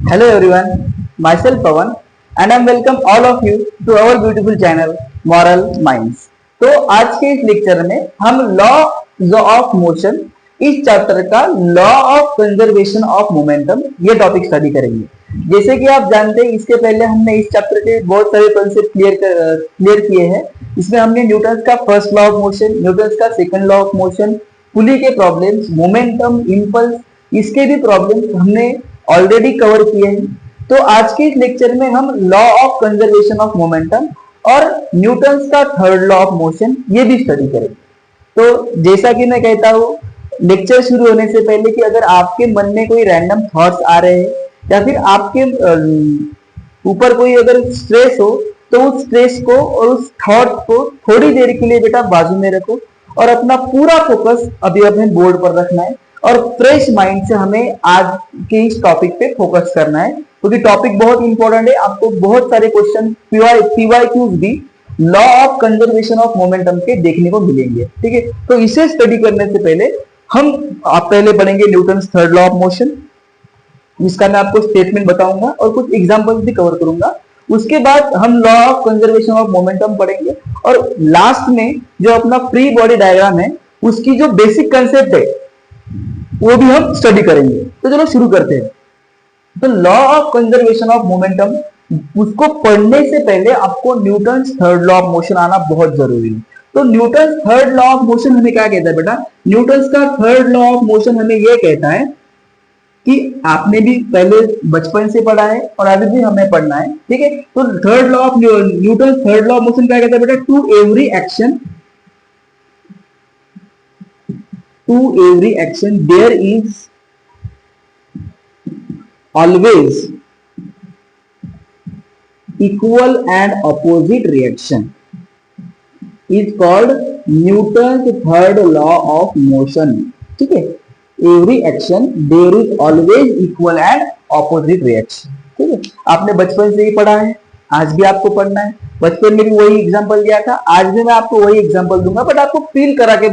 Hello everyone, myself Pawan and I welcome all of you to our beautiful channel Moral Minds। तो आज के इस lecture में हम लॉ ऑफ मोशन इस चैप्टर का law of conservation of momentum ये टॉपिक स्टडी करेंगे। जैसे कि आप जानते हैं इसके पहले हमने इस चैप्टर के बहुत सारे कॉन्सेप्ट क्लियर किए हैं। इसमें हमने न्यूटन का first law of motion, Newton का सेकंड लॉ ऑफ मोशन, पुली के प्रॉब्लम्स, मोमेंटम, इंपल्स, इसके भी प्रॉब्लम्स हमने ऑलरेडी कवर किए हैं। तो आज के इस लेक्चर में हम law of conservation of momentum और न्यूटन का थर्ड लॉ ऑफ मोशन ये भी स्टडी करेंगे। तो जैसा कि मैं कहता हूँ लेक्चर शुरू होने से पहले कि अगर आपके मन में कोई रैंडम थॉट्स आ रहे हैं या फिर आपके ऊपर कोई अगर स्ट्रेस हो तो उस स्ट्रेस को और उस थॉट को थोड़ी देर के लिए बेटा बाजू में रखो और अपना पूरा फोकस अभी अपने बोर्ड पर रखना है और फ्रेश माइंड से हमें आज के इस टॉपिक पे फोकस करना है क्योंकि टॉपिक बहुत इंपॉर्टेंट है। आपको बहुत सारे क्वेश्चन पीवाईक्यूज भी law of conservation of momentum के देखने को मिलेंगे। ठीक है, तो इसे स्टडी करने से पहले आप पहले पढ़ेंगे Newton third law of motion, जिसका मैं आपको स्टेटमेंट बताऊंगा और कुछ एग्जांपल्स भी कवर करूंगा। उसके बाद हम law of conservation of momentum पढ़ेंगे और लास्ट में जो अपना फ्री बॉडी डायग्राम है उसकी जो बेसिक कंसेप्ट है वो भी हम स्टडी करेंगे। तो चलो शुरू करते हैं। तो law of conservation of momentum उसको पढ़ने से पहले आपको Newton third law of motion आना बहुत जरूरी है। तो Newton third law of motion हमें क्या कहता है बेटा? न्यूटन का थर्ड लॉ ऑफ मोशन हमें यह कहता है कि आपने भी पहले बचपन से पढ़ा है और अभी भी हमें पढ़ना है। ठीक है, तो third law of Newton third law of motion क्या कहता है बेटा? to every action there is always equal and opposite reaction is called Newton's third law of motion। ठीक है, every action there is always equal and opposite reaction। ठीक है, आपने बचपन से ही पढ़ा है, आज भी आपको पढ़ना है। बचपन में भी वही एग्जांपल दिया था, आज भी मैं आपको वही एग्जांपल दूंगा, बट आपको फील करा के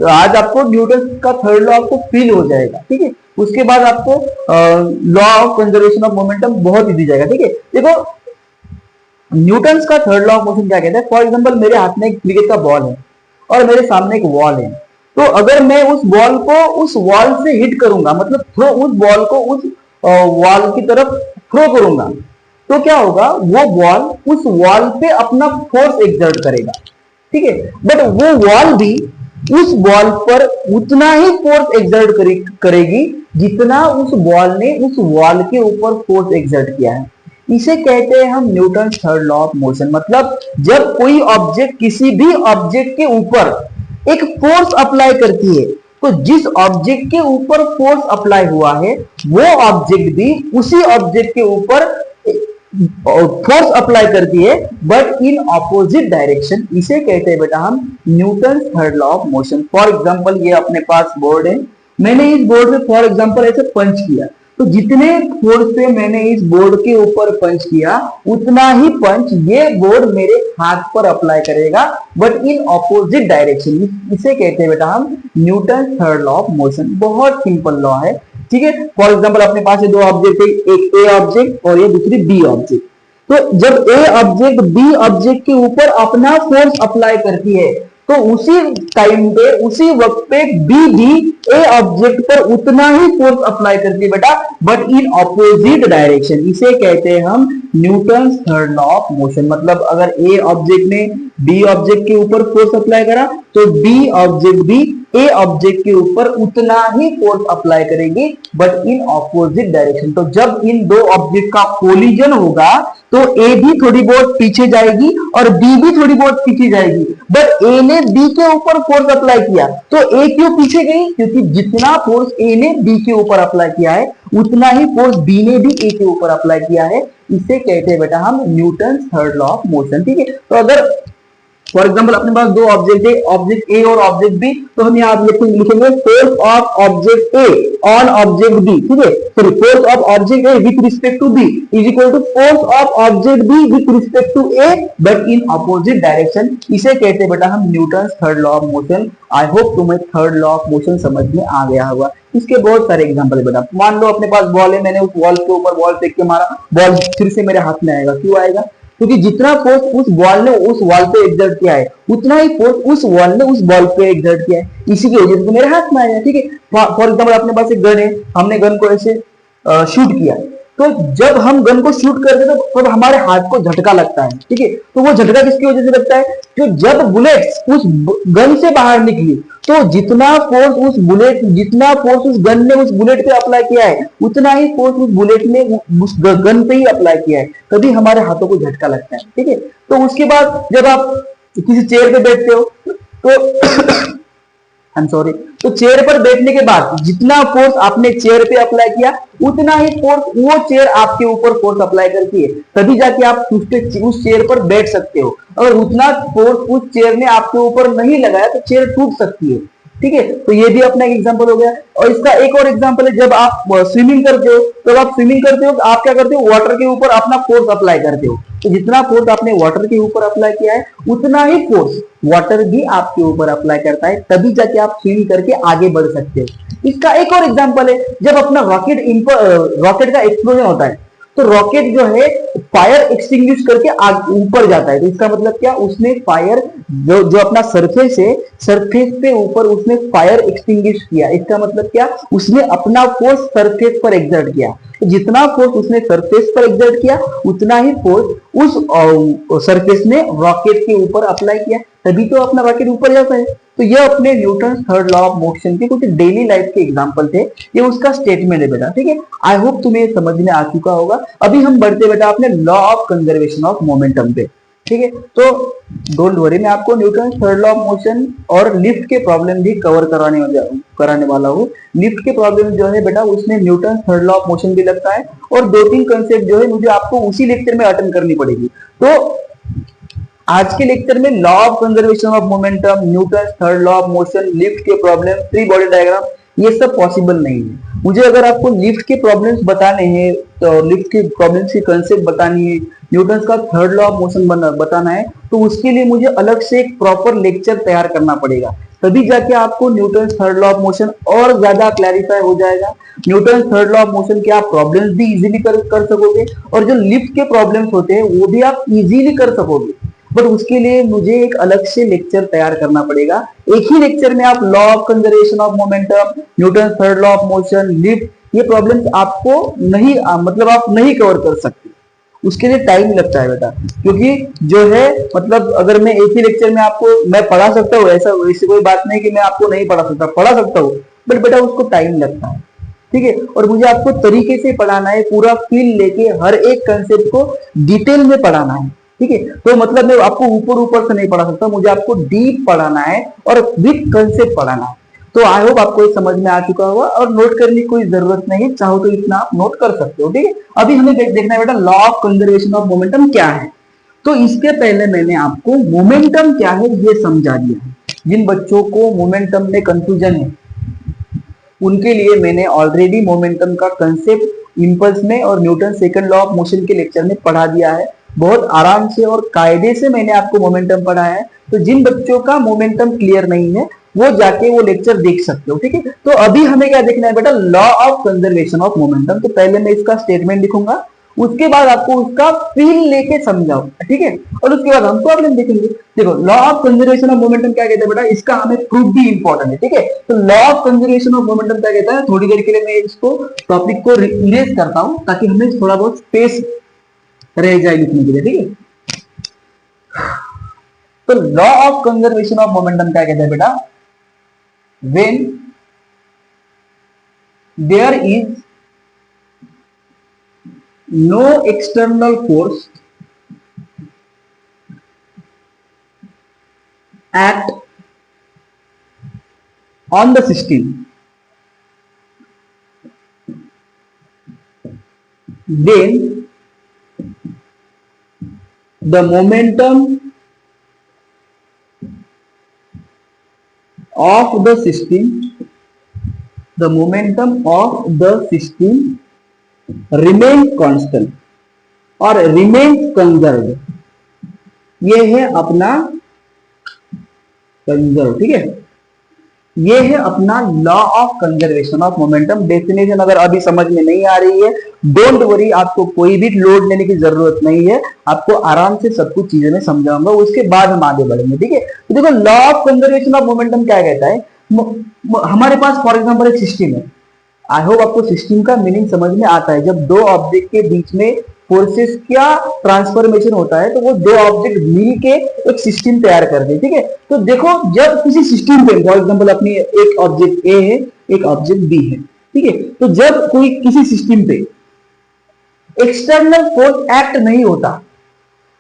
आज आपको न्यूटन का थर्ड लॉ आपको फील हो जाएगा। ठीक है, उसके बाद आपको law of conservation of momentum बहुत इजी जाएगा। ठीक है, देखो न्यूटन का थर्ड लॉ ऑफ मोशन क्या कहता है? फॉर एग्जांपल मेरे हाथ में एक क्रिकेट का बॉल है और मेरे सामने एक वॉल है। तो अगर मैं उस बॉल को उस वॉल से हिट करूंगा, मतलब थ्रो, उस बॉल को उस वॉल की तरफ थ्रो करूंगा, तो क्या होगा? वो बॉल उस वॉल पे अपना फोर्स एक्सर्ट करेगा। ठीक है, बट वो वॉल भी उस बॉल पर उतना ही फोर्स एक्सर्ट करेगी जितना उस बॉल ने उस वॉल के ऊपर फोर्स एक्सर्ट किया है। इसे कहते हैं हम Newton third law of motion. मतलब जब कोई ऑब्जेक्ट किसी भी ऑब्जेक्ट के ऊपर एक फोर्स अप्लाई करती है तो जिस ऑब्जेक्ट के ऊपर फोर्स अप्लाई हुआ है वो ऑब्जेक्ट भी उसी ऑब्जेक्ट के ऊपर फोर्स अप्लाई करती है बट इन ऑपोजिट डायरेक्शन। इसे कहते हैं बेटा हम Newton third law of motion. For example ये अपने पास बोर्ड है, मैंने इस बोर्ड पे फॉर एग्जांपल ऐसे पंच किया, तो जितने फोर्स से मैंने इस बोर्ड के ऊपर पंच किया उतना ही पंच ये बोर्ड मेरे हाथ पर अप्लाई करेगा बट इन ऑपोजिट डायरेक्शन। इसे कहते हैं बेटा हम Newton third law of motion. बहुत सिंपल लॉ है। ठीक है, फॉर एग्जांपल अपने पास ये दो ऑब्जेक्ट है, एक ए ऑब्जेक्ट और ये दूसरी बी ऑब्जेक्ट। तो जब ए ऑब्जेक्ट बी ऑब्जेक्ट के ऊपर अपना फोर्स अप्लाई करती है तो उसी टाइम पे उसी वक्त पे बी भी ए ऑब्जेक्ट पर उतना ही फोर्स अप्लाई करती है बेटा बट इन ऑपोजिट डायरेक्शन। इसे कहते हैं हम Newton third law of motion. मतलब अगर ए ऑब्जेक्ट ने बी ऑब्जेक्ट के ऊपर फोर्स अप्लाई करा तो बी ऑब्जेक्ट भी ए ऑब्जेक्ट के ऊपर उतना ही फोर्स अप्लाई करेगी बट इन ऑपोजिट डायरेक्शन। तो जब इन दो ऑब्जेक्ट का कोलिजन होगा तो ए भी थोड़ी बहुत पीछे जाएगी और बी भी थोड़ी बहुत पीछे जाएगी, बट ए ने बी के ऊपर फोर्स अप्लाई किया तो ए क्यों पीछे गई? क्योंकि जितना फोर्स ए ने बी के ऊपर अप्लाई किया है उतना ही फोर्स बी ने भी ए के ऊपर अप्लाई किया है। इसे कहते हैं बेटा हम Newton third law of motion. ठीक है, तो अगर फॉर एग्जाम्पल अपने पास दो ऑब्जेक्ट है, ऑब्जेक्ट ए और ऑब्जेक्ट बी, तो हम यहाँ लिखेंगे force of object A on object B, ठीक है, sorry force of object A with respect to B is equal to force of object B with respect to A but in opposite direction. इसे कहते हैं बेटा हम Newton third law of motion. I hope तुम्हें third law of motion समझ में आ गया होगा। इसके बहुत सारे एग्जांपल है बेटा। मान लो अपने पास बॉल है, मैंने उस बॉल के ऊपर बॉल फेंक के मारा, बॉल फिर से मेरे हाथ में आएगा। क्यों आएगा? क्योंकि जितना फोर्स उस बॉल ने उस वॉल पे एक्सर्ट किया है उतना ही फोर्स उस बॉल ने उस बॉल पे एक्सर्ट किया है, इसी की वजह से मेरे हाथ में आएगा, ठीक है। फॉर एग्जाम्पल अपने पास एक गन है, हमने गन को ऐसे शूट किया, तो जब हम गन को शूट करते हैं तो तब हमारे हाथ को झटका लगता है, ठीक है। तो वो झटका किसकी वजह से लगता है? तो जब बुलेट उस गन से बाहर निकली तो जितना फोर्स उस गन ने उस बुलेट पे अप्लाई किया है उतना ही फोर्स उस बुलेट ने उस गन पे ही अप्लाई किया है, तभी हमारे हाथों को झटका लगता है, ठीक है। तो उसके बाद जब आप किसी चेयर पे बैठते हो तो आई एम सॉरी, तो चेयर पर बैठने के बाद जितना फोर्स आपने चेयर पे अप्लाई किया उतना ही फोर्स वो चेयर आपके ऊपर फोर्स अप्लाई करती है, तभी जाके आप उस चेयर पर बैठ सकते हो। अगर उतना फोर्स उस चेयर ने आपके ऊपर नहीं लगाया तो चेयर टूट सकती है, ठीक है। तो ये भी अपना एक एग्जांपल हो गया। और इसका एक और एग्जांपल है, जब आप स्विमिंग करते हो तो आप स्विमिंग करते हो तो आप क्या करते हो? वाटर के ऊपर अपना फोर्स अप्लाई करते हो, तो जितना फोर्स आपने वाटर के ऊपर अप्लाई किया है उतना ही फोर्स वाटर भी आपके ऊपर अप्लाई करता है, तभी जाके आप स्विम करके आगे बढ़ सकते हो। इसका एक और एग्जांपल है, जब अपना रॉकेट का एक्सप्लोजन होता है तो रॉकेट जो है फायर एक्सटिंग्विश करके ऊपर जाता है। तो इसका मतलब क्या? उसने फायर जो अपना सरफेस है, सरफेस पे ऊपर उसने फायर एक्सटिंग्विश किया। इसका मतलब क्या? उसने अपना फोर्स सरफेस पर एक्सर्ट किया। तो जितना फोर्स उसने सरफेस पर एक्सर्ट किया उतना ही फोर्स उस सरफेस ने रॉकेट के ऊपर अप्लाई किया, तभी तो अपना रॉकेट ऊपर जाता है। तो ये अपने Newton third law of motion के कुछ डेली लाइफ के एग्जांपल थे, ये उसका स्टेटमेंट है बेटा, ठीक है। आई होप तुम्हें समझ में आ चुका होगा। अभी हम बढ़ते बेटा अपने law of conservation of momentum पे, ठीक है। तो डोंट वरी, मैं आपको Newton third law of motion और लिफ्ट के प्रॉब्लम भी कवर कराने वाला हूँ। लिफ्ट के प्रॉब्लम जो है बेटा उसमें Newton third law of motion भी लगता है, और 2-3 कंसेप्ट जो है मुझे आपको उसी लेक्चर में अटेंड करनी पड़ेगी। तो आज के लेक्चर में law of conservation of momentum, Newton third law of motion, lift के प्रॉब्लम, फ्री बॉडी डायग्राम, ये सब पॉसिबल नहीं है। मुझे अगर आपको लिफ्ट के प्रॉब्लम्स बताने हैं तो लिफ्ट के प्रॉब्लम्स की कंसेप्ट बतानी है, न्यूटन का थर्ड लॉ ऑफ मोशन बताना है, तो उसके लिए मुझे अलग से एक प्रॉपर लेक्चर तैयार करना पड़ेगा, तभी जाके आपको Newton third law of motion और ज्यादा क्लैरिफाई हो जाएगा। Newton third law of motion के आप प्रॉब्लम्स भी इजीली कर सकोगे, और जो लिफ्ट के प्रॉब्लम्स होते हैं वो भी आप इजीली कर सकोगे। बट उसके लिए मुझे एक अलग से लेक्चर तैयार करना पड़ेगा। एक ही लेक्चर में आप law of conservation of momentum, Newton third law of motion, lift, ये प्रॉब्लम्स आपको नहीं मतलब आप नहीं कवर कर सकते, उसके लिए टाइम लगता है बेटा। क्योंकि जो है मतलब अगर मैं एक ही लेक्चर में आपको मैं पढ़ा सकता हूँ, ऐसा वैसी कोई बात नहीं कि मैं आपको नहीं पढ़ा सकता हूँ, बट बेटा उसको टाइम लगता है, ठीक है। और मुझे आपको तरीके से पढ़ाना है, पूरा फील लेके हर एक कंसेप्ट को डिटेल में पढ़ाना है, ठीक है। तो मतलब मैं आपको ऊपर से नहीं पढ़ा सकता, मुझे आपको डीप पढ़ाना है और विद कंसेप्ट पढ़ाना है। तो आई होप आपको ये समझ में आ चुका होगा, और नोट करने की कोई जरूरत नहीं है, चाहो तो इतना आप नोट कर सकते हो, ठीक है। अभी हमें देखना है बेटा law of conservation of momentum क्या है। तो इसके पहले मैंने आपको मोमेंटम क्या है ये समझा दिया है। जिन बच्चों को मोमेंटम में कंफ्यूजन है उनके लिए मैंने ऑलरेडी मोमेंटम का कंसेप्ट इंपल्स में और Newton second law of motion के लेक्चर में पढ़ा दिया है। बहुत आराम से और कायदे से मैंने आपको मोमेंटम पढ़ाया है। तो जिन बच्चों का मोमेंटम क्लियर नहीं है वो जाके वो लेक्चर देख सकते हो, ठीक है। तो अभी हमें क्या देखना है बेटा? Law of conservation of momentum. तो पहले मैं इसका स्टेटमेंट लिखूंगा, उसके बाद आपको उसका फील लेके समझाओ, ठीक है, और उसके बाद हम प्रॉब्लम देखेंगे। देखो law of conservation of momentum क्या कहते हैं बेटा, इसका हमें प्रूफ भी इंपॉर्टेंट है, ठीक है। तो law of conservation of momentum क्या कहता है, थोड़ी देर के लिए मैं इसको टॉपिक को इरेज करता हूं ताकि हमें थोड़ा बहुत स्पेस रह जाए लिखने के लिए, ठीक है। तो law of conservation of momentum क्या कहता है बेटा? When there is no external force act on the system, then the momentum of the system, the momentum of the system remains constant और remains conserved, ये है अपना कंजर्व, ठीक है। ये है अपना law of conservation of momentum. Definition अगर अभी समझ में नहीं आ रही है, डोंट वरी, आपको कोई भी लोड लेने की जरूरत नहीं है, आपको आराम से सब कुछ चीजें में समझाऊंगा, उसके बाद हम आगे बढ़ेंगे, ठीक है। तो देखो law of conservation of momentum क्या कहता है, हमारे पास फॉर एग्जांपल एक सिस्टम है। आई होप आपको सिस्टम का मीनिंग समझ में आता है। जब दो ऑब्जेक्ट के बीच में फोर्सेस का ट्रांसफॉर्मेशन होता है तो वो दो ऑब्जेक्ट मिल के एक सिस्टम तैयार कर दे, ठीक है। तो देखो जब किसी सिस्टम पे फॉर एग्जांपल अपनी एक ऑब्जेक्ट ए है, एक ऑब्जेक्ट बी है, ठीक है। तो जब कोई किसी सिस्टम पे एक्सटर्नल फोर्स एक्ट नहीं होता,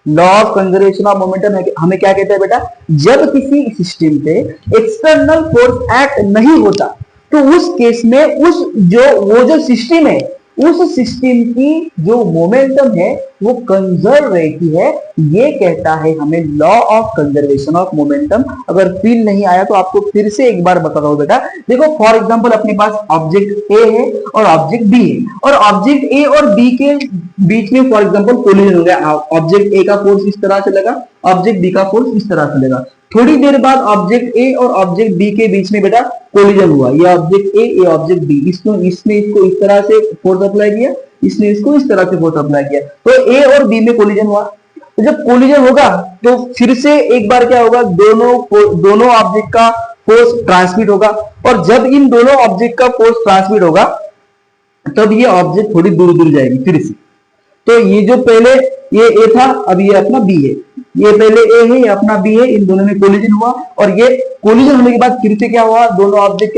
law of conservation of momentum हमें क्या कहता है बेटा, जब किसी सिस्टम पे एक्सटर्नल फोर्स एक्ट नहीं होता तो उस केस में वो जो सिस्टम है, उस सिस्टम की जो मोमेंटम है वो कंजर्व रहती है। ये कहता है हमें law of conservation of momentum. अगर फील नहीं आया तो आपको फिर से एक बार बता दो बेटा। देखो फॉर एग्जांपल अपने पास ऑब्जेक्ट ए है और ऑब्जेक्ट बी है, और ऑब्जेक्ट ए और बी के बीच में फॉर एग्जांपल कोलिजन हो गया। ऑब्जेक्ट ए का फोर्स इस तरह से लगा, ऑब्जेक्ट बी का फोर्स इस तरह से लगा। थोड़ी देर बाद ऑब्जेक्ट ए और ऑब्जेक्ट बी के बीच में बेटा कोलिजन हुआ। ये ऑब्जेक्ट ए, ये ऑब्जेक्ट बी, इसने इसको इस तरह से फोर्स अप्लाई किया, इसने इसको इस तरह से फोर्स अप्लाई किया, तो ए और बी में कोलिजन हुआ। तो जब कोलिजन होगा तो फिर से एक बार क्या होगा, दोनों ऑब्जेक्ट का फोर्स ट्रांसमिट होगा, और जब इन दोनों ऑब्जेक्ट का फोर्स ट्रांसमिट होगा तब ये ऑब्जेक्ट थोड़ी दूर दूर जाएगी फिर से। तो ये जो पहले ये ए था, अब ये अपना बी है, ये पहले ए है, ये अपना बी है, इन दोनों में कोलिजन हुआ, और ये कोलिजन होने के बाद फिर से क्या हुआ, दोनों ऑब्जेक्ट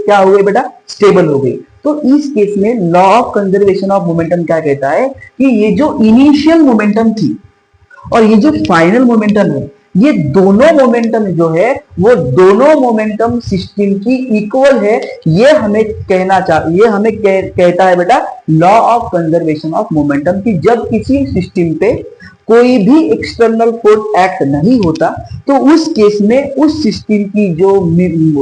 क्या हो गए बेटा, स्टेबल हो गई। तो इस केस में law of conservation of momentum क्या कहता है कि ये जो इनिशियल मोमेंटम थी और ये जो फाइनल मोमेंटम है, ये दोनों मोमेंटम जो है वो दोनों मोमेंटम सिस्टम की इक्वल है। ये हमें कहता है बेटा law of conservation of momentum कि जब किसी सिस्टम पे कोई भी एक्सटर्नल फोर्स एक्ट नहीं होता तो उस केस में उस सिस्टम की जो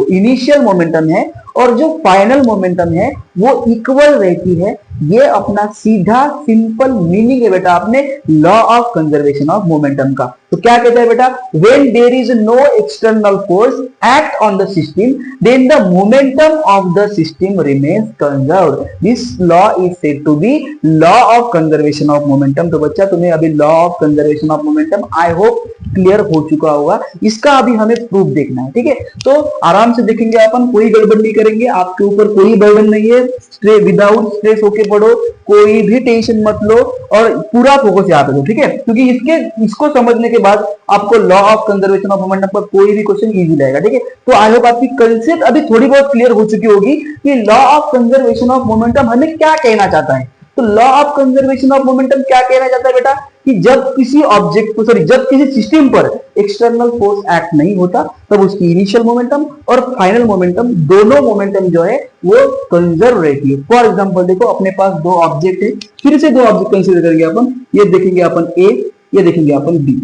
इनिशियल मोमेंटम है और जो फाइनल मोमेंटम है वो इक्वल रहती है। ये अपना सीधा सिंपल मीनिंग है बेटा अपने law of conservation of momentum का। तो क्या कहता है बेटा, when there is no external force act on the system then the momentum of the system remains conserved. This law is said to be law of conservation of momentum. तो बच्चा तुम्हें अभी law of conservation of momentum I hope clear हो चुका होगा। इसका अभी हमें प्रूफ देखना है, ठीक है। तो आराम से देखेंगे अपन, कोई गड़बड़ नहीं करेंगे, आपके ऊपर कोई बर्डन नहीं है, विदाउट स्ट्रेस होके पढ़ो, कोई भी टेंशन मत लो और पूरा फोकस यहाँ पे दो, ठीक है। क्योंकि इसको समझने के बाद आपको law of conservation of momentum पर कोई भी क्वेश्चन इजी रहेगा, ठीक है। तो आई होप आपकी कंसेप्ट अभी थोड़ी बहुत क्लियर हो चुकी होगी कि law of conservation of momentum हमें क्या कहना चाहता है। तो law of conservation of momentum क्या कहना चाहता है बेटा कि जब किसी सिस्टम पर एक्सटर्नल फोर्स एक्ट नहीं होता तब उसकी इनिशियल मोमेंटम और फाइनल मोमेंटम दोनों मोमेंटम जो है वो कंजर्व रहती है। फॉर एग्जांपल देखो अपने पास दो ऑब्जेक्ट है, फिर से दो ऑब्जेक्ट कंसीडर करेंगे अपन। ये देखेंगे अपन ए, ये देखेंगे अपन बी।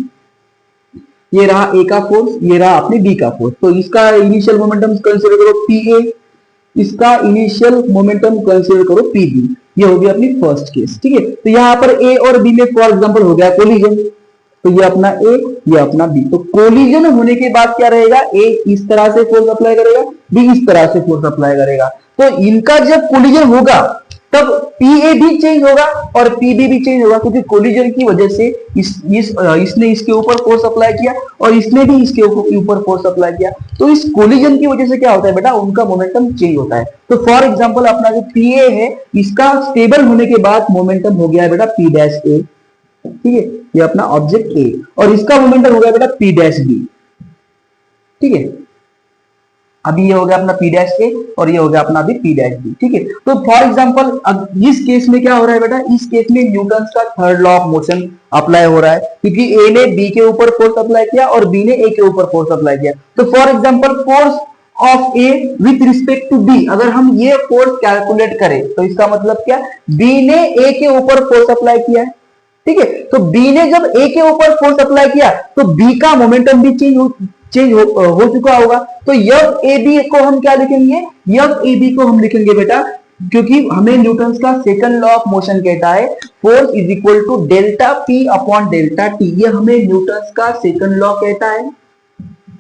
ये रहा ए का फोर्स, ये रहा अपने बी का फोर्स। तो इसका इनिशियल मोमेंटम कंसीडर करो पी ए, इसका इनिशियल मोमेंटम कंसीडर करो पी बी। ये होगी अपनी फर्स्ट केस, ठीक है। तो यहाँ पर ए और बी में फॉर एग्जांपल हो गया कोलिजन, तो ये अपना ए, ये अपना बी। तो कोलिजन होने के बाद क्या रहेगा, ए इस तरह से फोर्स अप्लाई करेगा, बी इस तरह से फोर्स अप्लाई करेगा। तो इनका जब कोलिजन होगा तब पीए भी चेंज होगा और पीबी भी चेंज होगा, क्योंकि कोलिजन की वजह से इसने इसके ऊपर फोर्स अप्लाई किया और इसने भी इसके ऊपर फोर्स अप्लाई किया। तो इस कोलिजन की वजह से क्या होता है बेटा, उनका मोमेंटम चेंज होता है। तो फॉर एग्जांपल अपना जो पीए है, इसका स्टेबल होने के बाद मोमेंटम हो गया है बेटा पी डैश ए, ठीक है। ये अपना ऑब्जेक्ट ए, और इसका मोमेंटम हो गया बेटा पी डैश बी, ठीक है। अभी ये हो गया अपना पी डैश ए और ये हो गया अपना अभी पी डैश बी, ठीक है। तो फॉर एग्जांपल इस केस में क्या हो रहा है बेटा, इस केस में न्यूटन का third law of motion apply हो रहा है, क्योंकि ए ने बी के ऊपर फोर्स अप्लाई किया और बी ने ए के ऊपर फोर्स अप्लाई किया। तो for example force of A with respect to B, अगर हम ये फोर्स कैलकुलेट करें तो इसका मतलब क्या, बी ने ए के ऊपर फोर्स अप्लाई किया है, ठीक है। तो बी ने जब ए के ऊपर फोर्स अप्लाई किया तो बी का मोमेंटम भी चेंज चेंज हो चुका होगा। तो एफ ए बी को हम क्या लिखेंगे, एफ ए बी को हम लिखेंगे बेटा, क्योंकि हमें न्यूटन का सेकंड लॉ ऑफ मोशन कहता है force is equal to delta P upon delta T, ये हमें न्यूटन का सेकंड लॉ कहता है।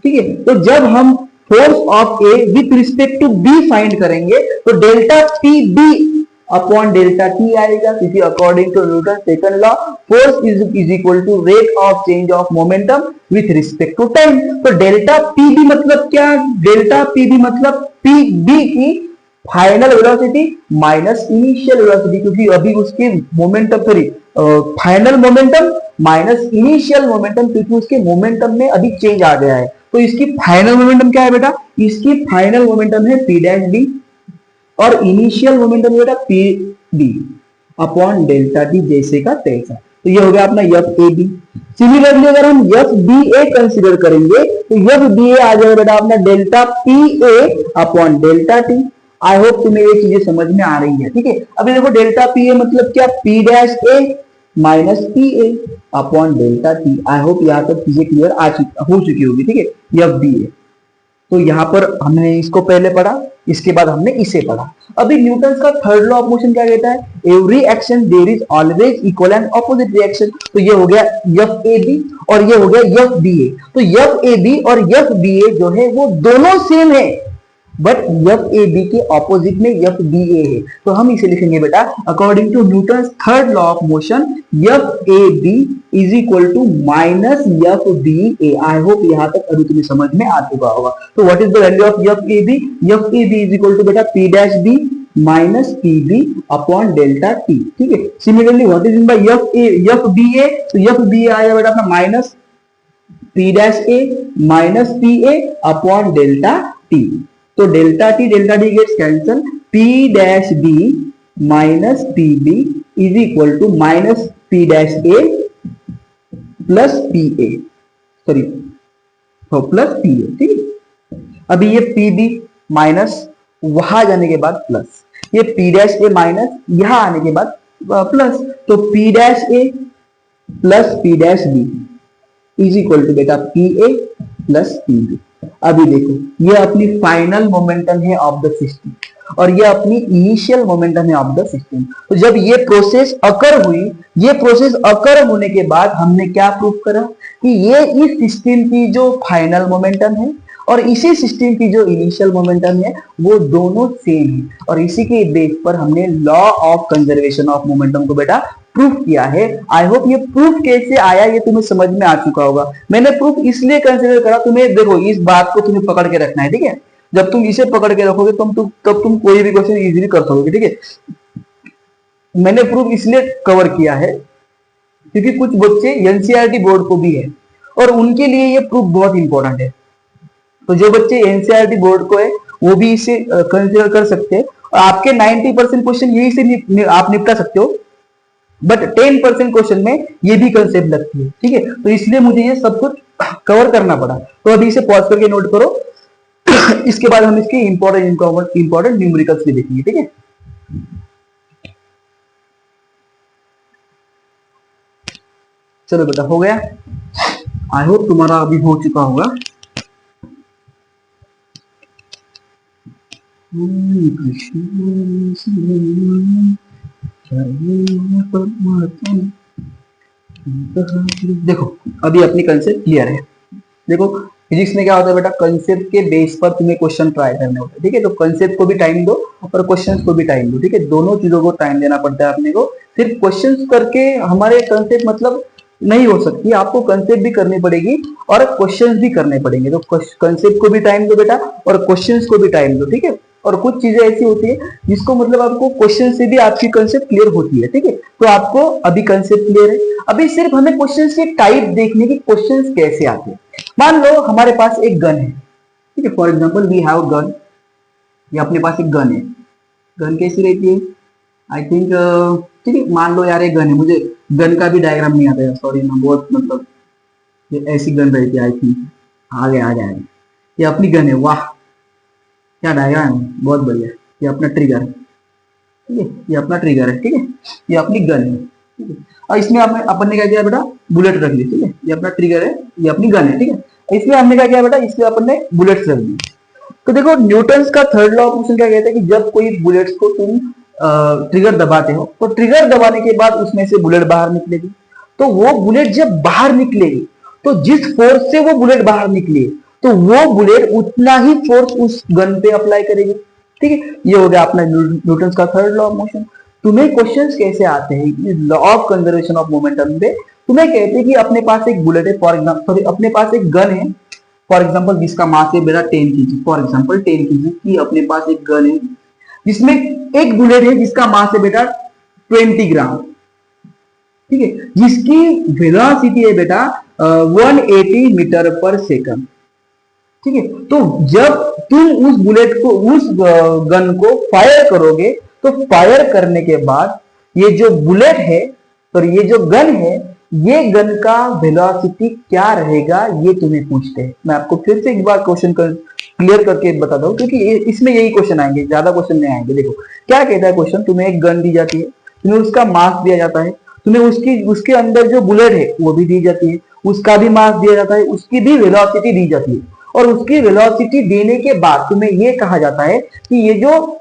ठीक है, तो जब हम force of A with respect to B find करेंगे तो delta P B upon delta T आएगा, क्योंकि according to Newton second law force is equal to rate of change of momentum with respect to time. तो delta P B मतलब क्या, delta P B मतलब P B की final velocity minus initial velocity, क्योंकि अभी उसके momentum sorry final momentum minus initial momentum, क्योंकि उसके मोमेंटम में अभी चेंज आ गया है। तो इसकी फाइनल मोमेंटम क्या है बेटा, इसकी फाइनल मोमेंटम है पी डैश डी और इनिशियल मोमेंटम बेटा P D upon delta D, जैसे का तैसा। तो ये हो गया अपना एफ ए बी। सिमिलरली अगर हम एफ बी ए कंसिडर करेंगे तो एफ बी ए आ जाएगा बेटा अपना delta P A upon delta T. I hope तुम्हें ये चीजें समझ में आ रही है। ठीक है, अभी देखो डेल्टा पी ए मतलब क्या, P dash A minus P A upon delta T. I hope यहां तक चीजें क्लियर हो चुकी होगी। ठीक है, एफ बी ए, तो यहां पर हमने इसको पहले पढ़ा, इसके बाद हमने इसे पढ़ा। अभी न्यूटन का थर्ड लॉ ऑफ मोशन क्या कहता है, every action there is always equal and opposite reaction. तो ये हो गया एफ ए बी और ये हो गया एफ बी ए। तो एफ ए बी और एफ बी ए जो है वो दोनों सेम है, बट एफ ए बी के ऑपोजिट में एफ बी ए है। तो हम इसे लिखेंगे बेटा according to Newton third law of motion F A B is equal to minus F B A. I hope यहां तक अभी तुम्हें समझ में आ चुका होगा। तो what is the value of F A B, F A B is equal to बेटा P dash B minus P B upon delta T. ठीक है, similarly what is in by F B A, तो F B A आएगा बेटा अपना minus P dash A minus P A upon delta T. तो delta T gets cancel, P dash B minus P B is equal to minus P dash A plus P A, sorry plus P A. ठीक है, अभी ये P B minus वहां जाने के बाद plus, ये पी डैश ए माइनस यहां आने के बाद प्लस, तो P dash A plus P dash B is equal to बेटा P A plus P B. अभी देखो ये अपनी फाइनल मोमेंटम है ऑफ द सिस्टम और ये अपनी इनिशियल मोमेंटम है ऑफ द सिस्टम। तो जब ये प्रोसेस अकर हुई, ये प्रोसेस अकर होने के बाद हमने क्या प्रूव करा कि ये इस सिस्टम की जो फाइनल मोमेंटम है और इसी सिस्टम की जो इनिशियल मोमेंटम है वो दोनों सेम है, और इसी के बेस पर हमने law of conservation of momentum को बेटा प्रूफ किया है। आई होप ये प्रूफ कैसे आया ये तुम्हें समझ में आ चुका होगा। मैंने प्रूफ इसलिए कंसिडर करा, तुम्हें देखो इस बात को तुम्हें पकड़ के रखना है। ठीक है, जब तुम इसे पकड़ के रखोगे तब तुम कोई भी क्वेश्चन इजीली कर सकोगे। ठीक है, मैंने प्रूफ इसलिए कवर किया है क्योंकि कुछ बच्चे एनसीईआरटी बोर्ड को भी है और उनके लिए ये प्रूफ बहुत इंपॉर्टेंट है। तो जो बच्चे एनसीईआरटी बोर्ड को है वो भी इसे कंसिडर कर सकते हैं और आपके 90% क्वेश्चन यही से आप निपटा सकते हो, बट 10% क्वेश्चन में ये भी कंसेप्ट लगती है। ठीक है, तो इसलिए मुझे ये सब कुछ कवर करना पड़ा। तो अभी इसे पॉज करके नोट करो इसके बाद हम इसके इंपॉर्टेंट न्यूमेरिकल्स भी देखेंगे। ठीक है, चलो बेटा हो गया। आई होप तुम्हारा अभी हो चुका होगा। देखो अभी अपनी कंसेप्ट क्लियर है। देखो फिजिक्स में क्या होता है बेटा, कंसेप्ट के बेस पर तुम्हें क्वेश्चन ट्राई करने होते हैं। ठीक है, तो कंसेप्ट को भी टाइम दो और क्वेश्चंस को भी टाइम दो। ठीक है, दोनों चीजों को टाइम देना पड़ता है अपने को। सिर्फ क्वेश्चंस करके हमारे कंसेप्ट मतलब नहीं हो सकती, आपको कंसेप्ट भी करनी पड़ेगी और क्वेश्चंस भी करने पड़ेंगे। तो कंसेप्ट को भी टाइम दो बेटा और क्वेश्चंस को भी टाइम दो। ठीक है, और कुछ चीजें ऐसी होती है जिसको मतलब आपको क्वेश्चन से भी आपकी कंसेप्ट क्लियर होती है। ठीक है, तो आपको अभी कंसेप्ट क्लियर है। अभी सिर्फ हमें क्वेश्चंस के टाइप देखने की, क्वेश्चंस कैसे आते हैं। मान लो हमारे पास एक गन है। ठीक है, for example we have gun, ये अपने पास एक गन है। गन कैसी रहती है, आई थिंक ठीक है, मान लो यार एक गन है, मुझे गन का भी डायग्राम नहीं आता है, सॉरी ना, बहुत मतलब ये ऐसी गन रहती है। आई थिंक आ गया ये अपनी गन है। वाह क्या डायग्राम है, बहुत बढ़िया। ये अपना ट्रिगर है। ठीक है, ये अपना ट्रिगर है। ठीक है, ये अपनी गन है। ठीक है, और इसमें अपन ने क्या किया बेटा, बुलेट रख ली। ठीक है, ये अपना ट्रिगर है, ये अपनी गन है। ठीक है, इसलिए हमने क्या किया बेटा, इसलिए अपन ने बुलेट्स रख दी। तो देखो न्यूटन्स का थर्ड लॉ ऑफ मोशन क्या कहता है कि जब कोई बुलेट्स को तुम ट्रिगर दबाते हो तो ट्रिगर दबाने के बाद उसमें से बुलेट बाहर निकलेगी। तो वो बुलेट जब बाहर निकलेगी तो जिस फोर्स से वो बुलेट बाहर निकली तो वो बुलेट उतना ही फोर्स उस गन पे अप्लाई करेगी। ठीक है, ये हो गया अपना न्यूटन्स का थर्ड लॉ ऑफ मोशन। तुम्हें क्वेश्चंस कैसे आते हैं law of conservation of momentum पे? तुम्हें कहते हैं कि अपने पास एक बुलेट है, फॉर एग्जांपल अपने पास एक गन है, फॉर एग्जांपल जिसका मास है मेरा 10 kg, फॉर एग्जांपल 10 kg की अपने पास एक गन है जिसमें एक बुलेट है जिसका मास है बेटा 20 ग्राम। ठीक है, जिसकी वेलोसिटी है बेटा 180 मीटर पर सेकंड। ठीक है, तो जब तुम उस बुलेट को, उस गन को फायर करोगे तो फायर करने के बाद ये जो बुलेट है और ये जो गन है, ये गन का वेलोसिटी क्या रहेगा ये तुम्हें पूछते हैं। मैं आपको फिर से एक बार क्वेश्चन क्लियर करके बता दूं क्योंकि इसमें यही क्वेश्चन आएंगे, ज्यादा क्वेश्चन नहीं आएंगे। देखो क्या कहता है क्वेश्चन, तुम्हें एक गन दी जाती है, तुम्हें उसका मास दिया जाता है, तुम्हें उसके अंदर जो बुलेट है वो भी दी जाती है, उसका भी मास दिया जाता है, उसकी भी वेलोसिटी दी जाती है, और उसकी वेलोसिटी देने के बाद तुम्हें ये कहा जाता है कि ये जो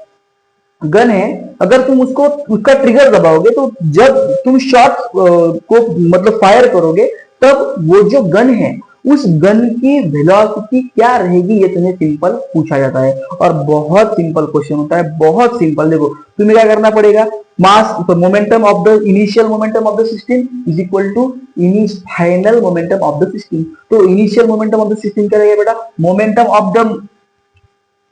गन है अगर तुम उसका ट्रिगर दबाओगे तो जब तुम शॉट को मतलब फायर करोगे तब वो जो गन है उस गन की वेलोसिटी क्या रहेगी ये तुम्हें सिंपल पूछा जाता है। और बहुत सिंपल क्वेश्चन होता है, बहुत सिंपल। देखो तुम्हें क्या करना पड़ेगा, mass momentum of the initial momentum of the system is equal to final momentum of the system. तो initial momentum of the system क्या रहेगा बेटा, momentum of the